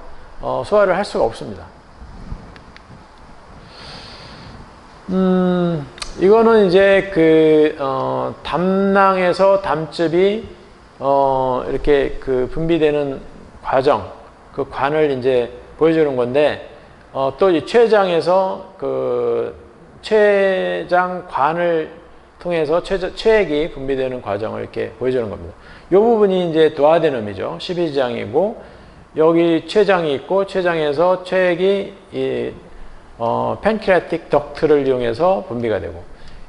소화를 할 수가 없습니다. 이거는 이제 담낭에서 담즙이 이렇게 분비되는 과정, 그 관을 이제 보여주는 건데 또 이 췌장에서 췌장관을 통해서 췌액이 분비되는 과정을 이렇게 보여주는 겁니다. 이 부분이 이제 두아데놉이죠. 12지장이고 여기 췌장이 있고 췌장에서 췌액이 팬크레아틱 덕트를 이용해서 분비가 되고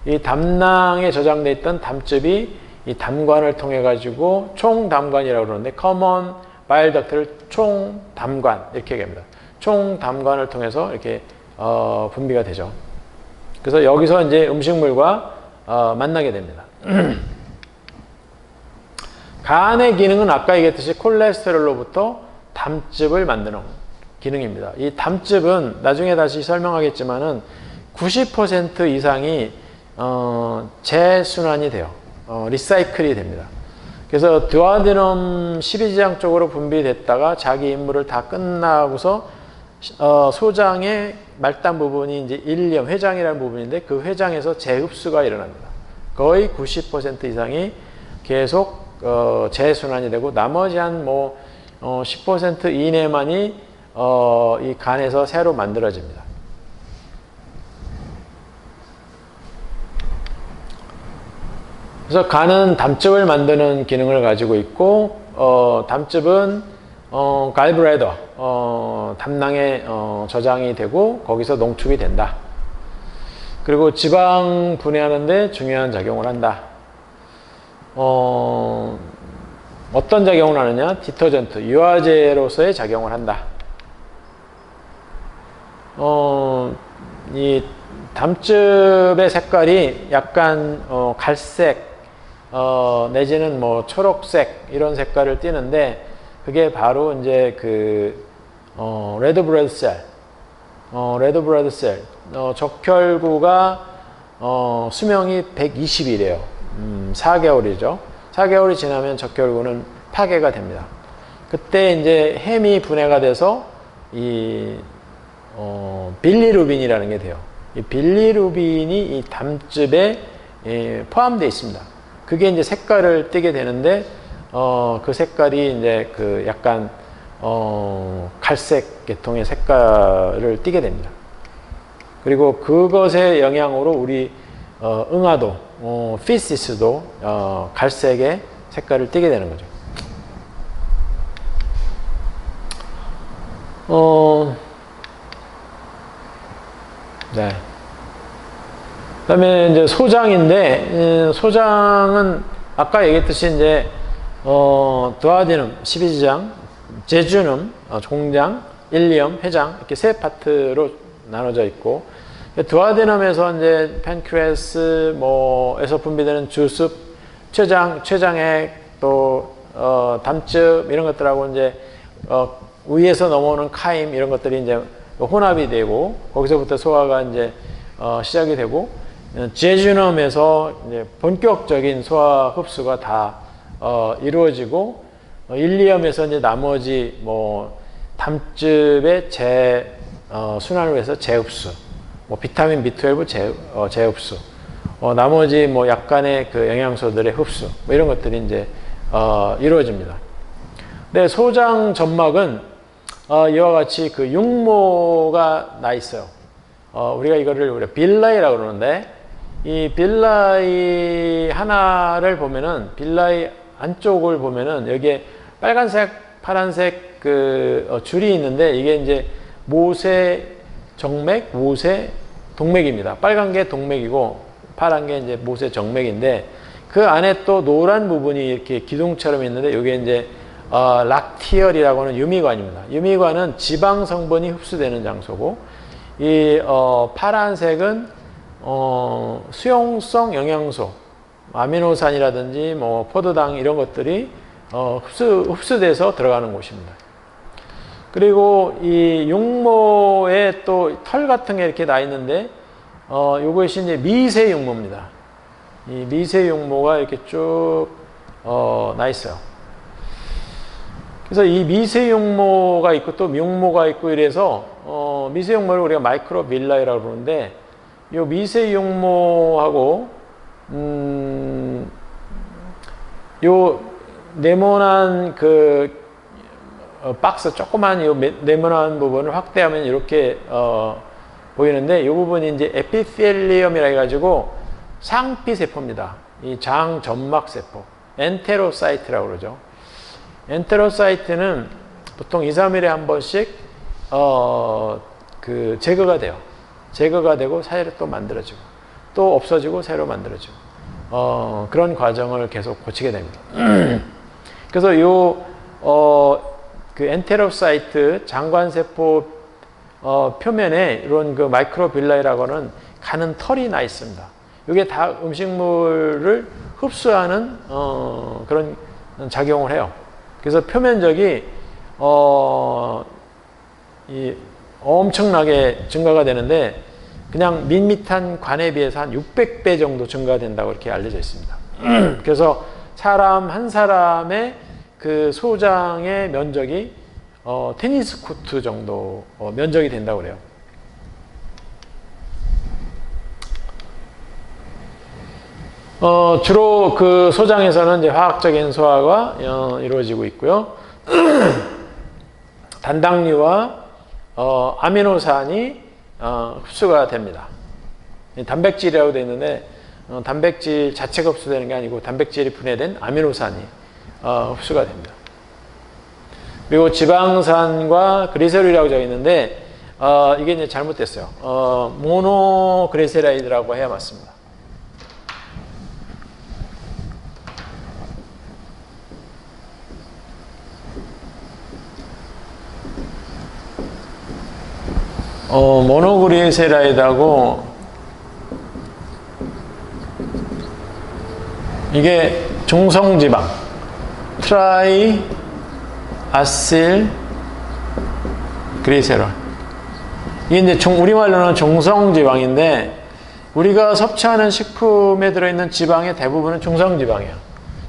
이 담낭에 저장되어 있던 담즙이 이 담관을 통해 가지고 총담관이라고 그러는데 커먼 바일 덕트를 총담관 이렇게 얘기합니다. 총담관을 통해서 이렇게 분비가 되죠. 그래서 여기서 이제 음식물과 만나게 됩니다. 간의 기능은 아까 얘기했듯이 콜레스테롤로부터 담즙을 만드는 기능입니다. 이 담즙은 나중에 다시 설명하겠지만은 90% 이상이 재순환이 돼요. 리사이클이 됩니다. 그래서 두오데럐 12지장 쪽으로 분비됐다가 자기 임무를 다 끝나고서 소장의 말단 부분이 이제 일리엄, 회장이라는 부분인데 그 회장에서 재흡수가 일어납니다. 거의 90% 이상이 계속 재순환이 되고 나머지 한 10% 이내만이 이 간에서 새로 만들어집니다. 그래서 간은 담즙을 만드는 기능을 가지고 있고 담즙은 갈브레더 담낭에 저장이 되고 거기서 농축이 된다. 그리고 지방 분해하는데 중요한 작용을 한다. 어떤 작용을 하느냐? 디터전트, 유화제로서의 작용을 한다. 이 담즙의 색깔이 약간 갈색 내지는 초록색 이런 색깔을 띠는데 그게 바로 이제 레드 블러드 셀, 적혈구가 수명이 120일이에요. 4개월이죠. 4개월이 지나면 적혈구는 파괴가 됩니다. 그때 이제 햄이 분해가 돼서 이 빌리루빈이라는 게 돼요. 이 빌리루빈이 이 담즙에 포함되어 있습니다. 그게 이제 색깔을 띠게 되는데 그 색깔이 이제 약간 갈색 계통의 색깔을 띠게 됩니다. 그리고 그것의 영향으로 우리 응아도 피시스도 갈색의 색깔을 띠게 되는 거죠. 네. 그다음에 이제 소장인데 소장은 아까 얘기했듯이 이제 두오데럐 12지장, 제주럐 종장, 일리엄, 회장 이렇게 세 파트로 나눠져 있고 두오데럐에서 이제 팬크레아스 에서 분비되는 주습, 췌장액 또 담즙 이런 것들하고 이제 위에서 넘어오는 카임 이런 것들이 이제 혼합이 되고 거기서부터 소화가 이제 시작이 되고 제주럐에서 이제 본격적인 소화 흡수가 다 이루어지고 일리엄에서 이제 나머지 담즙의 순환을 위해서 재흡수, 비타민 B12 재흡수, 나머지 약간의 영양소들의 흡수 이런 것들이 이제 이루어집니다. 근데 소장 점막은 이와 같이 육모가 나 있어요. 우리가 이거를 빌라이라고 그러는데 이 빌라이 하나를 보면은 빌라이 안쪽을 보면은 여기에 빨간색, 파란색 줄이 있는데 이게 이제 모세 정맥, 모세 동맥입니다. 빨간 게 동맥이고 파란 게 이제 모세 정맥인데 그 안에 또 노란 부분이 이렇게 기둥처럼 있는데 이게 이제 락티얼이라고 하는 유미관입니다. 유미관은 지방 성분이 흡수되는 장소고 이 파란색은 수용성 영양소, 아미노산이라든지 포도당 이런 것들이 흡수돼서 들어가는 곳입니다. 그리고 이 육모에 또 털 같은 게 이렇게 나 있는데 이것이 이제 미세 육모입니다. 이 미세 육모가 이렇게 쭉 나 있어요. 그래서 이 미세 육모가 있고 또 육모가 있고 이래서 미세 육모를 우리가 마이크로빌라이라고 부르는데 이 미세 육모하고 요 네모난 박스 조그만 요 네모난 부분을 확대하면 이렇게 보이는데 이 부분이 이제 에피텔리엄이라 해가지고 상피 세포입니다. 이 장 점막 세포, 엔테로사이트라고 그러죠. 엔테로사이트는 보통 2, 3일에 한 번씩 제거가 돼요. 제거가 되고 새로 또 만들어지고 또 없어지고 새로 만들어지고 그런 과정을 계속 거치게 됩니다. 그래서 엔테로사이트 장관세포 표면에 이런 마이크로빌라이라고 하는 가는 털이 나 있습니다. 이게 다 음식물을 흡수하는 그런 작용을 해요. 그래서 표면적이 엄청나게 증가가 되는데 그냥 밋밋한 관에 비해서 한 600배 정도 증가된다고 이렇게 알려져 있습니다. 그래서 사람 한 사람의 그 소장의 면적이 테니스 코트 정도 면적이 된다고 그래요. 주로 그 소장에서는 이제 화학적인 소화가 이루어지고 있고요. 단당류와 아미노산이 흡수가 됩니다. 단백질이라고 되어 있는데 단백질 자체가 흡수되는 게 아니고 단백질이 분해된 아미노산이 흡수가 됩니다. 그리고 지방산과 그리세롤이라고 적어 있는데 이게 이제 잘못됐어요. 모노그리세라이드라고 해야 맞습니다. 모노그리세라이드하고 이게 중성지방 트라이 아실 그리세롤 이게 이제 우리말로는 중성지방인데 우리가 섭취하는 식품에 들어있는 지방의 대부분은 중성지방이에요.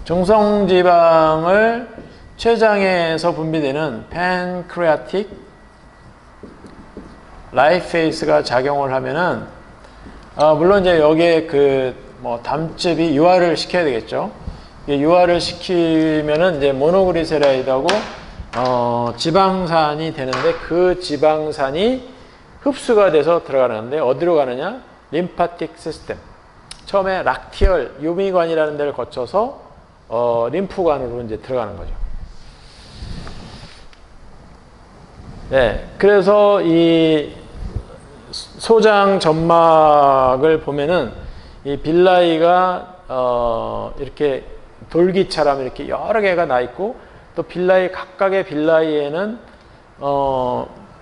중성지방을 췌장에서 분비되는 팬크레아틱 라이페이스가 작용을 하면은 물론 이제 여기에 그 뭐 담즙이 유화를 시켜야 되겠죠. 유화를 시키면은 이제 모노그리세라이드하고 지방산이 되는데 그 지방산이 흡수가 돼서 들어가는데 어디로 가느냐? 림파틱 시스템. 처음에 락티얼 유미관이라는 데를 거쳐서 림프관으로 이제 들어가는 거죠. 네, 그래서 이 소장 점막을 보면은 이 빌라이가 이렇게 돌기처럼 이렇게 여러 개가 나 있고 또 빌라이 각각의 빌라이에는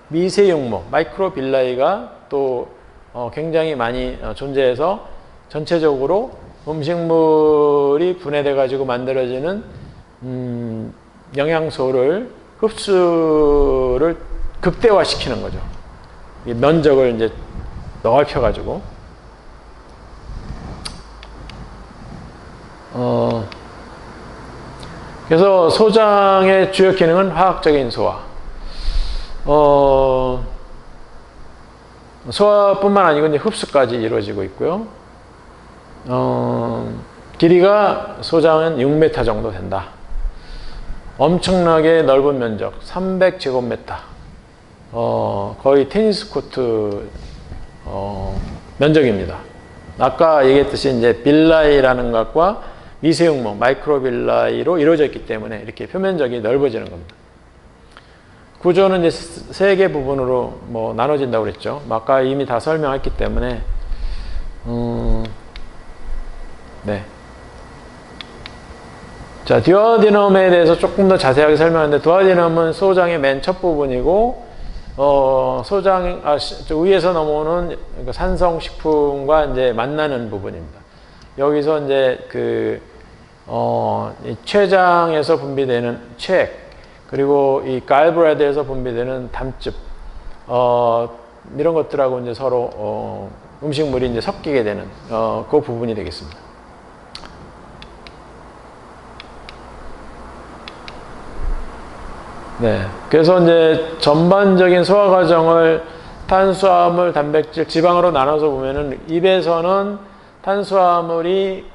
미세육모 마이크로 빌라이가 또 굉장히 많이 존재해서 전체적으로 음식물이 분해돼 가지고 만들어지는 영양소를 흡수를 극대화시키는 거죠. 이 면적을 이제 넓혀 가지고 그래서 소장의 주요 기능은 화학적인 소화. 소화뿐만 아니고 이제 흡수까지 이루어지고 있고요. 길이가 소장은 6m 정도 된다. 엄청나게 넓은 면적, 300제곱미터. 거의 테니스 코트 면적입니다. 아까 얘기했듯이 이제 빌라이라는 것과 미세육모, 마이크로빌라이로 이루어져 있기 때문에 이렇게 표면적이 넓어지는 겁니다. 구조는 이제 세 개 부분으로 뭐 나눠진다고 그랬죠. 아까 이미 다 설명했기 때문에, 네. 자, 듀오디넘에 대해서 조금 더 자세하게 설명하는데, 듀오디넘은 소장의 맨 첫 부분이고, 소장, 위에서 넘어오는 산성식품과 이제 만나는 부분입니다. 여기서 이제 이 췌장에서 분비되는 책, 그리고 이 갈브레드에서 분비되는 담즙, 이런 것들하고 이제 서로, 음식물이 이제 섞이게 되는, 그 부분이 되겠습니다. 네. 그래서 이제 전반적인 소화 과정을 탄수화물, 단백질, 지방으로 나눠서 보면은 입에서는 탄수화물이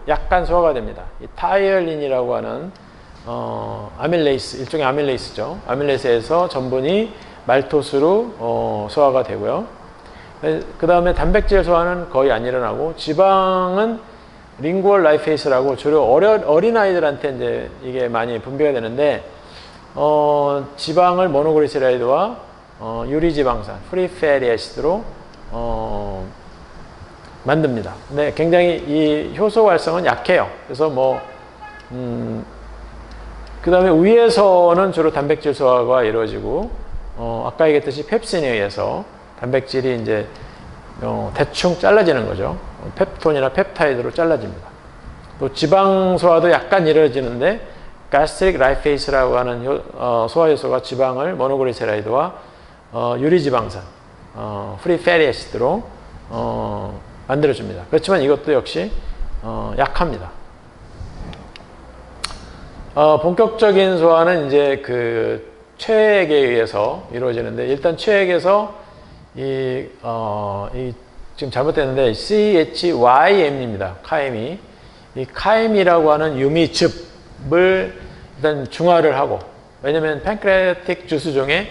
약간 소화가 됩니다. 이 타이얼린이라고 하는 아밀레이스, 일종의 아밀레이스죠. 아밀레이스에서 전분이 말토스로 소화가 되고요. 그 다음에 단백질 소화는 거의 안 일어나고 지방은 링구얼 라이페이스라고 주로 어린아이들한테 이제 이게 많이 분비가 되는데 지방을 모노그리세라이드와 유리지방산, 프리 패티 애시드로 만듭니다. 근데 굉장히 이 효소 활성은 약해요. 그래서 그 다음에 위에서는 주로 단백질 소화가 이루어지고, 아까 얘기했듯이 펩신에 의해서 단백질이 이제 대충 잘라지는 거죠. 펩톤이나 펩타이드로 잘라집니다. 또 지방 소화도 약간 이루어지는데, 가스트릭 라이페이스라고 하는 소화 효소가 지방을 모노그리세라이드와 유리지방산, 프리 패티 애시드로 만들어줍니다. 그렇지만 이것도 역시 약합니다. 본격적인 소화는 이제 그 체액에 의해서 이루어지는데, 일단 체액에서 지금 잘못됐는데 CHYM입니다. 카엠이. 이 카엠이라고 하는 유미즙을 일단 중화를 하고, 왜냐면 팬크레아틱 주스 중에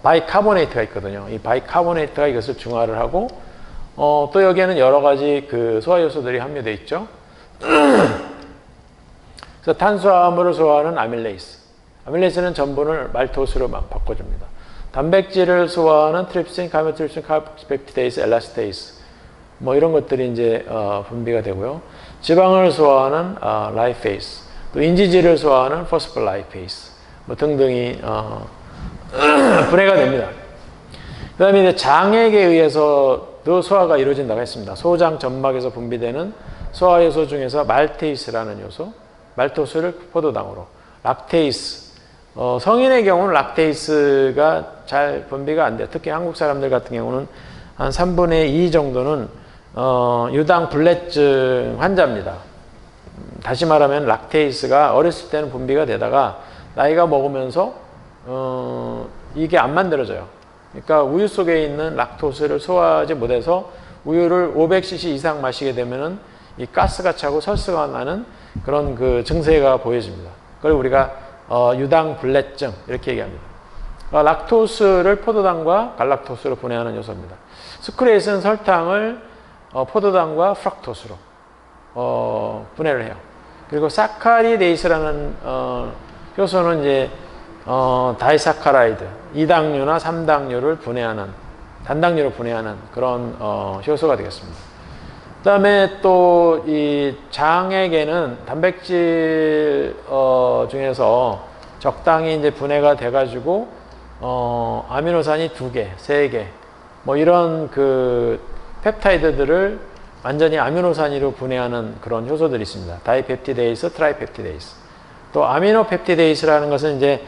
바이카보네이트가 있거든요. 이 바이카보네이트가 이것을 중화를 하고, 또 여기에는 여러 가지 그 소화 요소들이 함유되어 있죠. 그래서 탄수화물을 소화하는 아밀레이스. 아밀레이스는 전분을 말토스로 막 바꿔줍니다. 단백질을 소화하는 트립신, 카이모트립신, 카르복시펩티데이스, 엘라스테이스. 뭐 이런 것들이 이제 분비가 되고요. 지방을 소화하는 라이페이스. 또 인지질을 소화하는 포스폴라이페이스. 뭐 등등이 분해가 됩니다. 그 다음에 이제 장액에 의해서도 소화가 이루어진다고 했습니다. 소장 점막에서 분비되는 소화요소 중에서 말테이스라는 요소, 말토스를 포도당으로, 락테이스, 성인의 경우는 락테이스가 잘 분비가 안 돼요. 특히 한국 사람들 같은 경우는 한 3분의 2 정도는 유당 불내증 환자입니다. 다시 말하면 락테이스가 어렸을 때는 분비가 되다가 나이가 먹으면서 이게 안 만들어져요. 그러니까 우유 속에 있는 락토스를 소화하지 못해서 우유를 500cc 이상 마시게 되면은 이 가스가 차고 설사가 나는 그런 그 증세가 보여집니다. 그걸 우리가 유당 불내증 이렇게 얘기합니다. 락토스를 포도당과 갈락토스로 분해하는 요소입니다. 스크레이스는 설탕을 포도당과 프락토스로 분해를 해요. 그리고 사카리데이스라는 효소는 이제 다이사카라이드, 2당류나 3당류를 분해하는, 단당류로 분해하는 그런 효소가 되겠습니다. 그 다음에 또 이 장액에는 단백질 중에서 적당히 이제 분해가 돼가지고 아미노산이 2개, 3개 뭐 이런 그 펩타이드들을 완전히 아미노산으로 분해하는 그런 효소들이 있습니다. 다이펩티데이스, 트라이펩티데이스. 또 아미노펩티데이스라는 것은 이제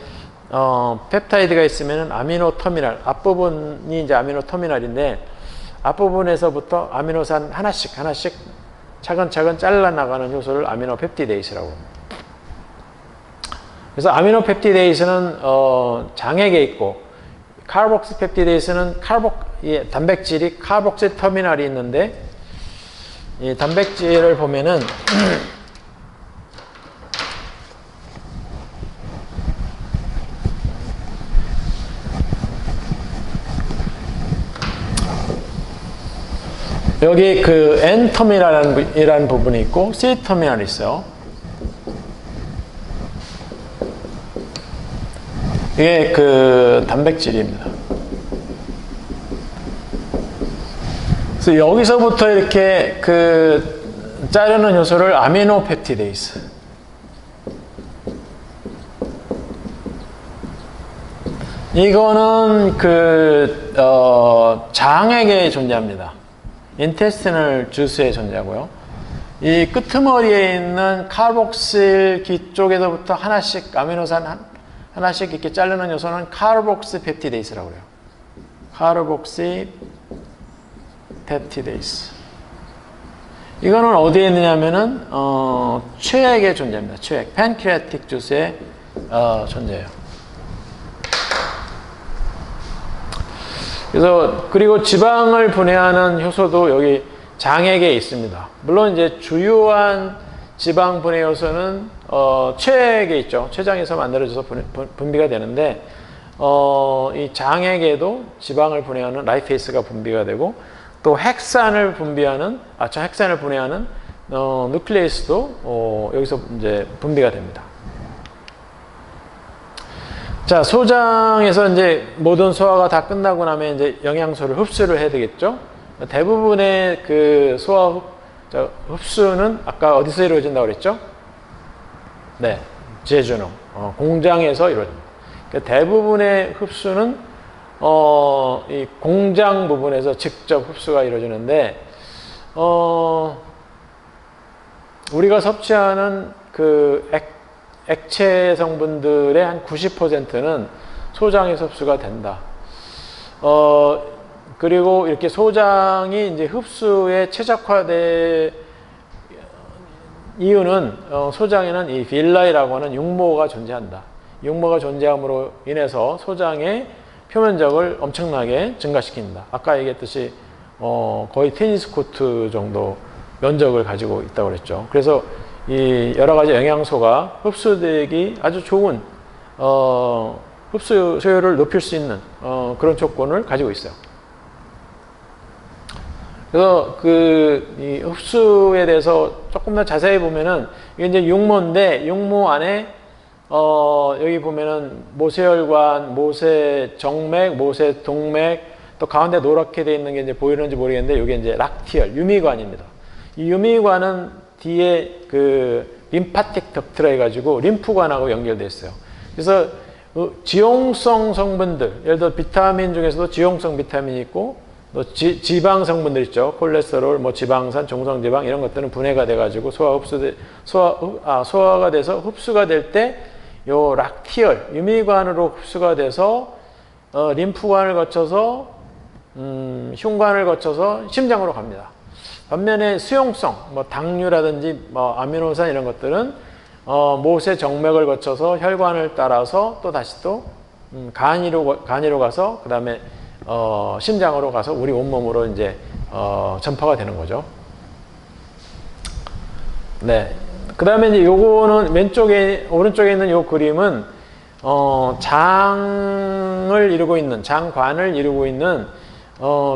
펩타이드가 있으면 아미노 터미널, 앞부분이 이제 아미노 터미널인데 앞부분에서부터 아미노산 하나씩 차근차근 잘라나가는 효소를 아미노펩티데이스라고 합니다. 그래서 아미노펩티데이스는 장액에 있고, 카르복시펩티데이스는 단백질이 카르복시 터미널이 있는데, 이 단백질을 보면은 여기 그 N 터미널이라는 부분이 있고 C 터미널이 있어요. 이게 그 단백질입니다. 그래서 여기서부터 이렇게 그 자르는 요소를 아미노펩티데이스. 이거는 그 장액에 존재합니다. 인테스티널 주스에 존재하고요. 이 끄트머리에 있는 카르복실 기 쪽에서부터 하나씩 아미노산 하나씩 이렇게 자르는 요소는 카르복시 펩티데이스라고 그래요. 카르복시 펩티데이스. 이거는 어디에 있느냐면은 체액에 존재합니다. 체액, 팬크레아틱 주스에 존재해요. 그래서 그리고 지방을 분해하는 효소도 여기 장액에 있습니다. 물론 이제 주요한 지방 분해 요소는 체액에 있죠. 췌장에서 만들어져서 분비가 되는데 이 장액에도 지방을 분해하는 라이페이스가 분비가 되고 또 헥산을 분해하는 누클레이스도 여기서 이제 분비가 됩니다. 자, 소장에서 이제 모든 소화가 다 끝나고 나면 이제 영양소를 흡수를 해야 되겠죠. 대부분의 그 소화 흡수는 아까 어디서 이루어진다고 그랬죠? 네, 제주농 공장에서 이루어집니다. 그러니까 대부분의 흡수는 이 공장 부분에서 직접 흡수가 이루어지는데 우리가 섭취하는 그 액체 성분들의 한 90%는 소장에서 흡수가 된다. 그리고 이렇게 소장이 이제 흡수에 최적화되는 이유는 소장에는 이 빌라이라고 하는 육모가 존재한다. 육모가 존재함으로 인해서 소장의 표면적을 엄청나게 증가시킨다. 아까 얘기했듯이 거의 테니스 코트 정도 면적을 가지고 있다고 그랬죠. 그래서 이 여러 가지 영양소가 흡수되기 아주 좋은 흡수 효율을 높일 수 있는 그런 조건을 가지고 있어요. 그래서 이 흡수에 대해서 조금 더 자세히 보면은 이게 이제 육모인데 육모 안에 여기 보면은 모세혈관, 모세정맥, 모세동맥 또 가운데 노랗게 되어 있는 게 이제 보이는지 모르겠는데 이게 이제 락티얼 유미관입니다. 이 유미관은 뒤에 그 림파틱 덕트라 해가지고 림프관하고 연결되어 있어요. 그래서 지용성 성분들, 예를 들어 비타민 중에서도 지용성 비타민이 있고 또 지방 성분들 있죠. 콜레스테롤, 뭐 지방산, 종성지방 이런 것들은 분해가 돼가지고 소화가 돼서 흡수가 될 때 요 락티얼 유미관으로 흡수가 돼서 림프관을 거쳐서 흉관을 거쳐서 심장으로 갑니다. 반면에 수용성, 뭐 당류라든지 뭐 아미노산 이런 것들은 모세 정맥을 거쳐서 혈관을 따라서 또 다시 또 간이로 가서 그 다음에 심장으로 가서 우리 온몸으로 이제 전파가 되는 거죠. 네. 그 다음에 이제 요거는 오른쪽에 있는 요 그림은 장을 이루고 있는 장관을 이루고 있는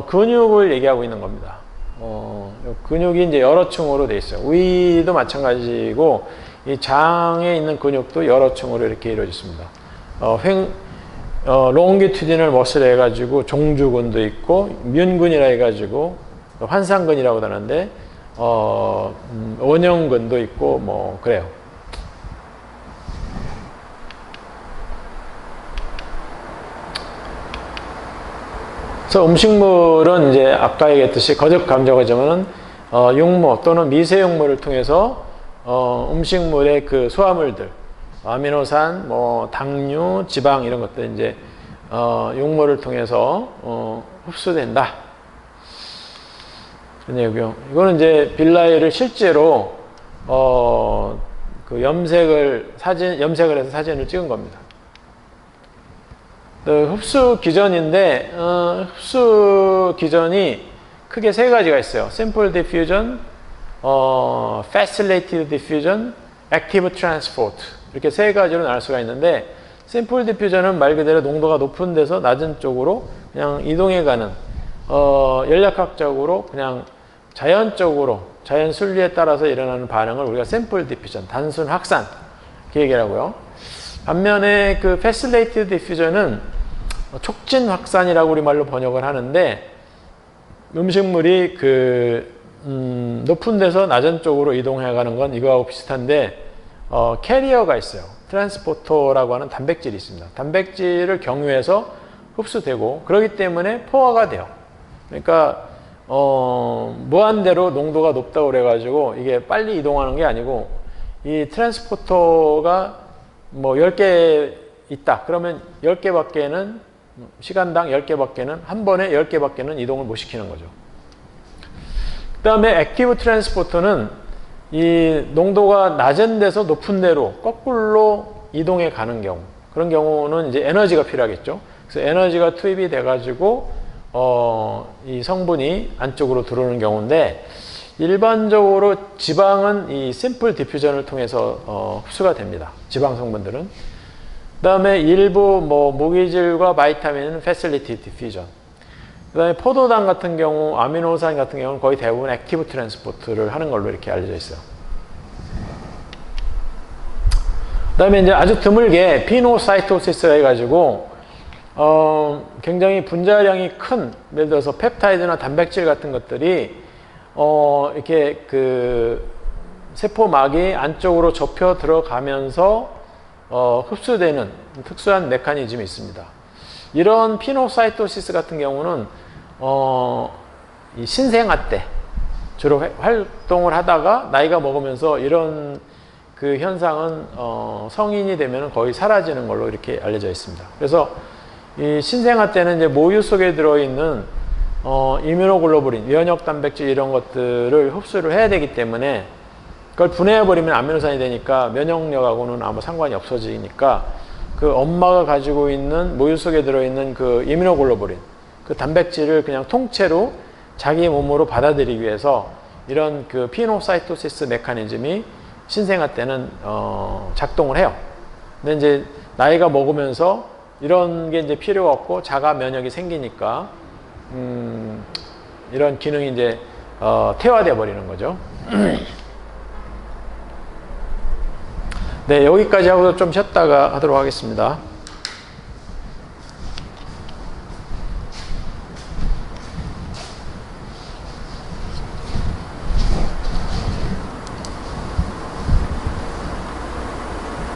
근육을 얘기하고 있는 겁니다. 근육이 이제 여러 층으로 되어 있어요. 위도 마찬가지고 이 장에 있는 근육도 여러 층으로 이렇게 이루어졌습니다. 롱기튜디널 머슬 해가지고 종주근도 있고 뮨근이라 해가지고 환상근이라고 하는데 원형근도 있고 뭐 그래요. 그래서 음식물은 이제 아까 얘기했듯이 거듭 감정하자면은 육모 또는 미세육모를 통해서 음식물의 그 소화물들 아미노산, 뭐 당류, 지방 이런 것들 이제 육모를 통해서 흡수된다. 이거는 이제 빌라이를 실제로 그 염색을 해서 사진을 찍은 겁니다. 흡수 기전인데 흡수 기전이 크게 세 가지가 있어요. Simple diffusion, Facilitated diffusion, Active transport 이렇게 세 가지로 나눌 수가 있는데 Simple diffusion은 말 그대로 농도가 높은 데서 낮은 쪽으로 그냥 이동해가는 연력학적으로 그냥 자연적으로 자연 순리에 따라서 일어나는 반응을 우리가 Simple diffusion 단순 확산 이렇게 얘기하고요. 반면에 그 Facilitated diffusion은 촉진 확산이라고 우리말로 번역을 하는데 음식물이 높은 데서 낮은 쪽으로 이동해 가는 건 이거하고 비슷한데 캐리어가 있어요. 트랜스포터라고 하는 단백질이 있습니다. 단백질을 경유해서 흡수되고 그렇기 때문에 포화가 돼요. 그러니까 무한대로 농도가 높다고 그래가지고 이게 빨리 이동하는 게 아니고 이 트랜스포터가 뭐 10개 있다. 그러면 10개밖에는 시간당 10개밖에는 한 번에 10개밖에는 이동을 못 시키는 거죠. 그 다음에 액티브 트랜스포터는 이 농도가 낮은 데서 높은 데로 거꾸로 이동해 가는 경우 그런 경우는 이제 에너지가 필요하겠죠. 그래서 에너지가 투입이 돼 가지고 이 성분이 안쪽으로 들어오는 경우인데 일반적으로 지방은 이 심플 디퓨전을 통해서 흡수가 됩니다. 지방 성분들은. 그 다음에 일부 뭐 무기질과 바이타민은 패실리티 디퓨전. 그 다음에 포도당 같은 경우, 아미노산 같은 경우는 거의 대부분 액티브 트랜스포트를 하는 걸로 이렇게 알려져 있어요. 그 다음에 이제 아주 드물게 피노사이토시스라 해가지고 굉장히 분자량이 큰, 예를 들어서 펩타이드나 단백질 같은 것들이 이렇게 그 세포막이 안쪽으로 접혀 들어가면서 흡수되는 특수한 메커니즘이 있습니다. 이런 피노사이토시스 같은 경우는 이 신생아 때 주로 활동을 하다가 나이가 먹으면서 이런 그 현상은 성인이 되면 거의 사라지는 걸로 이렇게 알려져 있습니다. 그래서 이 신생아 때는 이제 모유 속에 들어있는 이뮤노글로불린, 면역 단백질 이런 것들을 흡수를 해야 되기 때문에 그걸 분해해버리면 아미노산이 되니까 면역력하고는 아무 상관이 없어지니까 그 엄마가 가지고 있는 모유 속에 들어있는 그 이뮤노글로불린 그 단백질을 그냥 통째로 자기 몸으로 받아들이기 위해서 이런 그 피노사이토시스 메커니즘이 신생아 때는 작동을 해요. 근데 이제 나이가 먹으면서 이런 게 이제 필요가 없고 자가 면역이 생기니까 이런 기능이 이제 퇴화돼 버리는 거죠. 네, 여기까지 하고 좀 쉬었다가 하도록 하겠습니다.